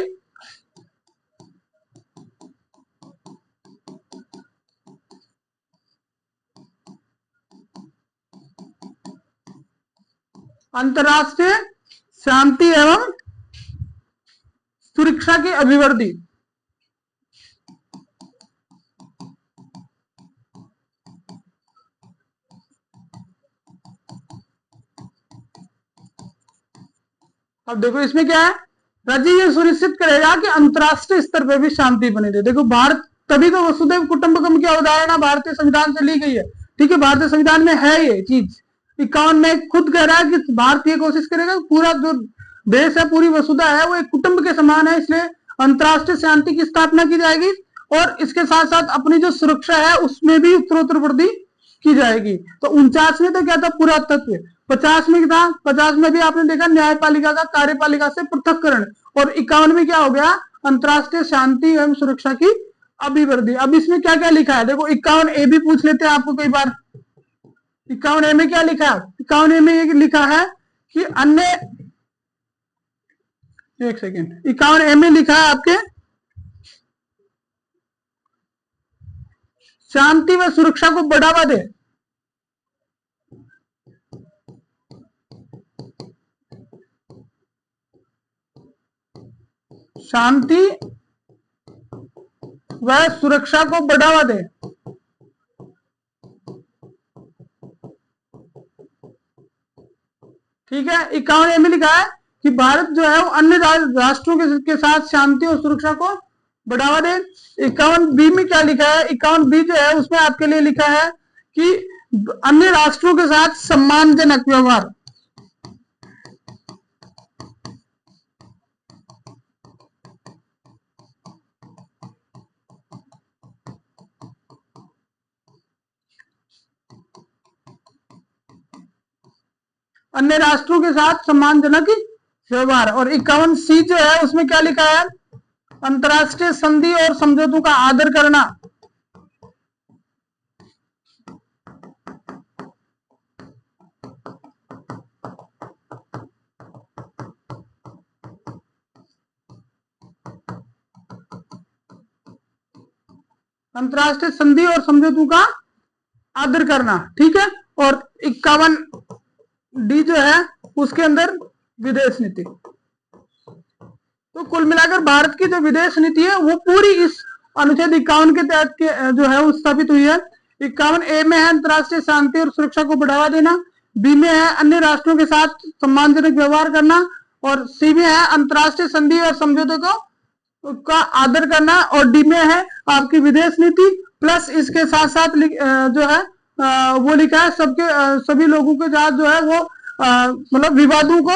अंतरराष्ट्रीय शांति एवं सुरक्षा की अभिवृद्धि। अब देखो इसमें क्या है? राज्य ये सुनिश्चित करेगा कि अंतरराष्ट्रीय स्तर पर भी शांति बनी रहे। देखो भारत, तभी तो वसुधैव कुटुंबकम की अवधारणा भारतीय संविधान से ली गई है। ठीक है, भारतीय संविधान में है ये चीज। 51 में खुद कह रहा है कि भारत ये कोशिश करेगा पूरा जो देश है, पूरी वसुधा है, वो एक कुटुंब के समान है, इसलिए अंतरराष्ट्रीय शांति की स्थापना की जाएगी। और इसके साथ साथ अपनी जो सुरक्षा है उसमें भी उत्तरोत्तर वृद्धि की जाएगी। तो 49 में तो क्या था? पुरातत्व। 50 में था? 50 में भी आपने देखा न्यायपालिका का कार्यपालिका से पृथक्करण। और 51 में क्या हो गया? अंतरराष्ट्रीय शांति एवं सुरक्षा की अभिवृद्धि। अब इसमें क्या क्या लिखा है? देखो 51A भी पूछ लेते हैं आपको कई बार। 51A में क्या लिखा है? 51A में ये लिखा है कि अन्य, एक सेकेंड, 51A में लिखा है आपके शांति व सुरक्षा को बढ़ावा दे। शांति व सुरक्षा को बढ़ावा दे। ठीक है, 51A में लिखा है कि भारत जो है वो अन्य राष्ट्रों के साथ शांति और सुरक्षा को बढ़ावा दे। 51B में क्या लिखा है? 51B जो है उसमें आपके लिए लिखा है कि अन्य राष्ट्रों के साथ सम्मानजनक व्यवहार। अन्य राष्ट्रों के साथ सम्मानजनक व्यवहार। और 51C जो है उसमें क्या लिखा है, अंतर्राष्ट्रीय संधि और समझौतों का आदर करना। अंतर्राष्ट्रीय संधि और समझौतों का आदर करना, ठीक है। और 51D जो है उसके अंदर विदेश नीति। तो कुल मिलाकर भारत की जो विदेश नीति है वो पूरी इस अनुच्छेद 51 के तहत जो है वो स्थापित हुई है। 51A में है अंतर्राष्ट्रीय शांति और सुरक्षा को बढ़ावा देना, बी में है अन्य राष्ट्रों के साथ सम्मानजनक व्यवहार करना, और सी में है अंतर्राष्ट्रीय संधि और समझौतों को का आदर करना, और डी में है आपकी विदेश नीति। प्लस इसके साथ साथ जो है वो लिखा है सबके सभी लोगों के साथ जो है वो मतलब विवादों को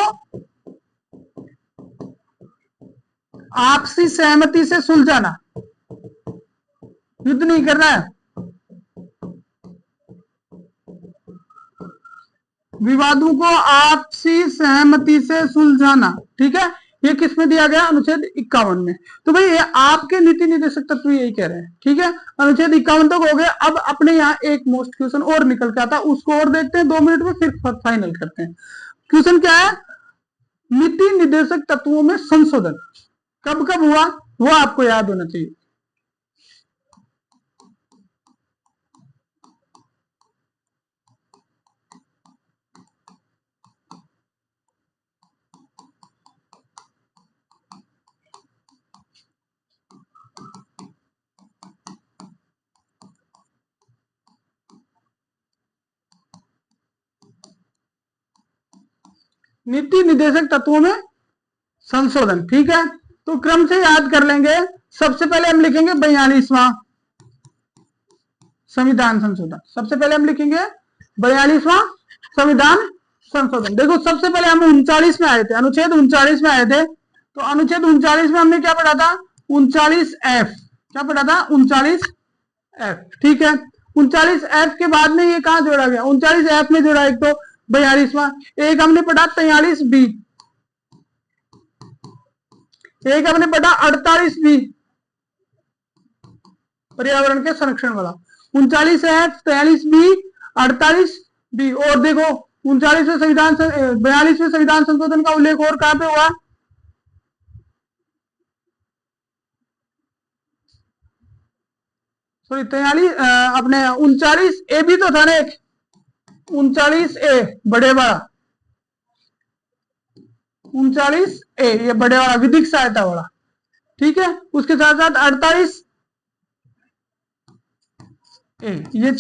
आपसी सहमति से सुलझाना, युद्ध नहीं करना है, विवादों को आपसी सहमति से सुलझाना, ठीक है। ये किस में दिया गया, अनुच्छेद 51 में। तो भाई ये आपके नीति निर्देशक तत्व यही कह रहे हैं, ठीक है। अनुच्छेद 51 तक हो गया। अब अपने यहाँ एक मोस्ट क्वेश्चन और निकल के आता है, उसको और देखते हैं 2 मिनट में, फिर फाइनल करते हैं। क्वेश्चन क्या है, नीति निर्देशक तत्वों में संशोधन कब कब हुआ वो आपको याद होना चाहिए। नीति निर्देशक तत्वों में संशोधन, ठीक है। तो क्रम से याद कर लेंगे। सबसे पहले हम लिखेंगे 42वां संविधान संशोधन। सबसे पहले हम लिखेंगे 42वां संविधान संशोधन। देखो सबसे पहले हम 39 में आए थे, अनुच्छेद 39 में आए थे। तो अनुच्छेद 39 में हमने क्या पढ़ा था, 39F। क्या पढ़ा था, 39F, ठीक है। 39F के बाद में ये कहां जोड़ा गया, 39F में जोड़ा एक तो 42वां। एक हमने पढ़ा 43B, एक हमने पढ़ा 48B, पर्यावरण के संरक्षण वाला। 39F, 43B, 48B। और देखो 39वें संविधान 42वें संविधान संशोधन का उल्लेख और कहां पे हुआ, सॉरी 43 अपने 39A भी तो था ना एक, 39A बड़े वाला, 39A ये बड़े वाला विधिक सहायता वाला, ठीक है। उसके साथ साथ 48A, ये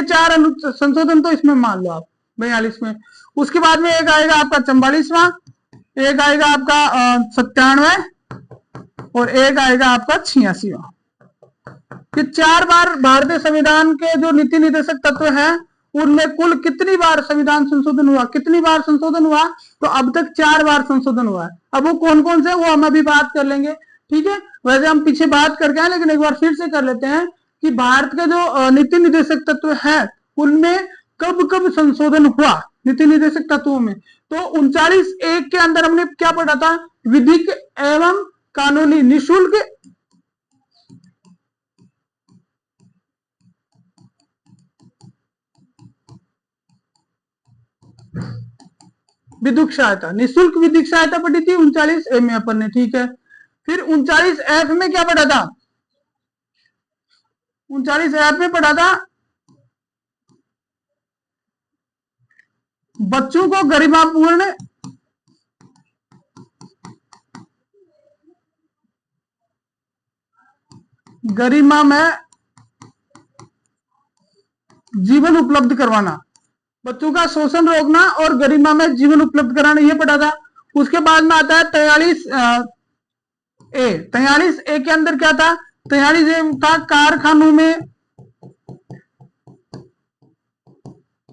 चार संशोधन तो इसमें मान लो आप 42 में। उसके बाद में एक आएगा आपका 44वां, एक आएगा आपका 97, और एक आएगा आपका 86वां। कि 4 बार भारतीय संविधान के जो नीति निर्देशक तत्व हैं उनमें कुल कितनी बार संविधान संशोधन हुआ, कितनी बार संशोधन हुआ, तो अब तक 4 बार संशोधन हुआ है। अब वो कौन कौन से वो हम अभी बात कर लेंगे, ठीक है। वैसे हम पीछे बात करके आए, लेकिन एक बार फिर से कर लेते हैं कि भारत के जो नीति निर्देशक तत्व है उनमें कब कब संशोधन हुआ नीति निर्देशक तत्वों में। तो 39(1) के अंदर हमने क्या पढ़ा था, विधिक एवं कानूनी निःशुल्क विधिक सहायता, निःशुल्क विधिक सहायता पढ़ी थी 39A में अपन ने, ठीक है। फिर 39F में क्या पढ़ा था, 39F में पढ़ा था बच्चों को गरिमापूर्ण गरिमा में जीवन उपलब्ध करवाना, बच्चों का शोषण रोकना और गरिमा में जीवन उपलब्ध कराना, ये पढ़ा था। उसके बाद में आता है 43A। 43A के अंदर क्या था, 43A था कारखानों में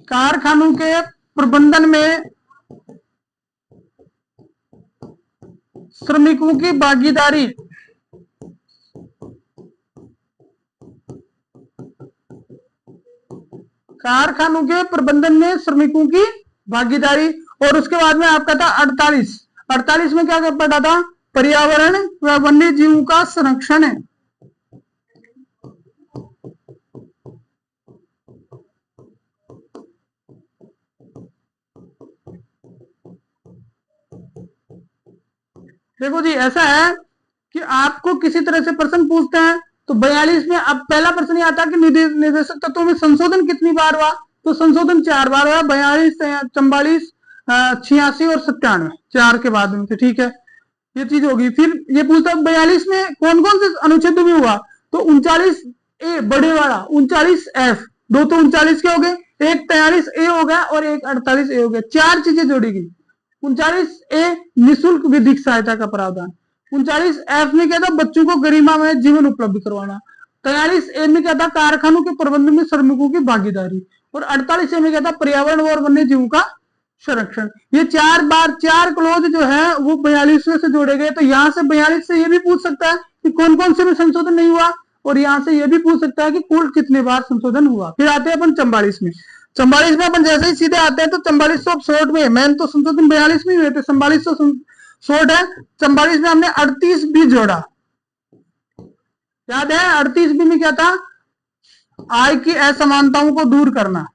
कारखानों के प्रबंधन में श्रमिकों की भागीदारी, कारखानों के प्रबंधन में श्रमिकों की भागीदारी। और उसके बाद में आपका था 48 में क्या पढ़ा था, पर्यावरण व वन्य जीवों का संरक्षण है। देखो जी ऐसा है कि आपको किसी तरह से प्रश्न पूछते हैं तो 42 में अब पहला प्रश्न ये आता कि निर्देशक तत्वों में संशोधन कितनी बार हुआ, तो संशोधन 4 बार हुआ, 42, 44, 86 और 97, 4 के बाद में। ठीक है, ये चीज होगी। फिर ये पूछता है 42 में कौन कौन से अनुच्छेद में हुआ, तो 39A बड़े वाला, 39F, दो तो 39 के हो गए, एक 43A हो गया और एक 48A हो गया, 4 चीजें जोड़ी गई। 39A निःशुल्क विधिक सहायता का प्रावधान, 39F में क्या था, बच्चों को गरिमामय जीवन उपलब्ध करवाना, 43A में क्या था, कारखानों के प्रबंधन में श्रमिकों की भागीदारी, और 48A में क्या था, पर्यावरण और वन्य जीवों का संरक्षण। ये 4 क्लोज जो है वो 42 से जोड़े गए। तो यहाँ से 42 से ये भी पूछ सकता है कि कौन कौन से में संशोधन नहीं हुआ, और यहाँ से ये भी पूछ सकता है कि कुल कितने बार संशोधन हुआ। फिर आते हैं अपन 44 में। 44 में अपन जैसे ही सीधे आते हैं तो 44 तो अब शॉर्ट में, मैन तो संशोधन 42 में हुए थे, 44 तो शॉर्ट है। 44 में हमने 38 भी जोड़ा, याद है 38 बी में क्या था, आय की असमानताओं को दूर करना।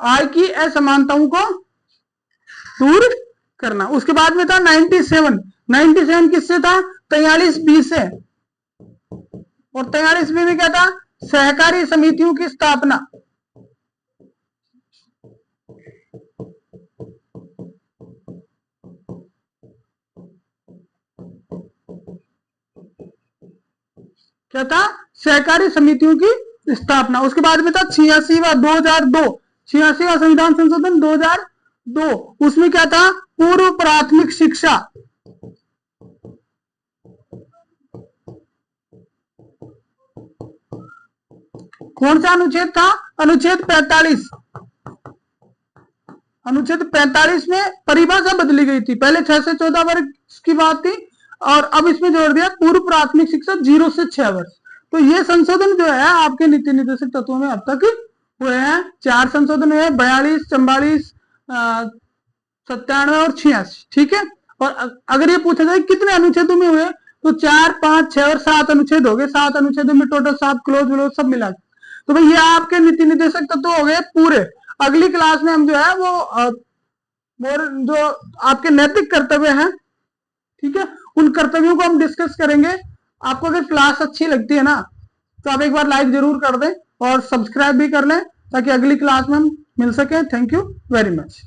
आय की असमानताओं को दूर करना। उसके बाद में था 97 किससे था, 43B से, और 43B में क्या था, सहकारी समितियों की स्थापना। क्या था, सहकारी समितियों की स्थापना। उसके बाद में था 86वां संविधान संशोधन 2002, उसमें क्या था, पूर्व प्राथमिक शिक्षा। कौन सा अनुच्छेद था, अनुच्छेद 45। अनुच्छेद 45 में परिभाषा बदली गई थी, पहले 6 से 14 वर्ष की बात थी और अब इसमें जोड़ दिया पूर्व प्राथमिक शिक्षा 0 से 6 वर्ष। तो ये संशोधन जो है आपके नीति निर्देशक तत्वों में अब तक हुए हैं। 4 संशोधन हुए, 42, 44, 97 और 86। ठीक है, और अगर ये पूछा जाए कितने अनुच्छेदों में हुए, तो 4, 5, 6 और 7 अनुच्छेद हो गए। 7 अनुच्छेदों में टोटल 7 क्लोज व्लोज सब मिला। तो भाई ये आपके नीति निर्देशक तत्व हो गए पूरे। अगली क्लास में हम जो है वो जो आपके नैतिक कर्तव्य हैं, ठीक है, उन कर्तव्यों को हम डिस्कस करेंगे। आपको अगर क्लास अच्छी लगती है ना तो आप एक बार लाइक जरूर कर दें और सब्सक्राइब भी कर लें ताकि अगली क्लास में हम मिल सके। Thank you very much.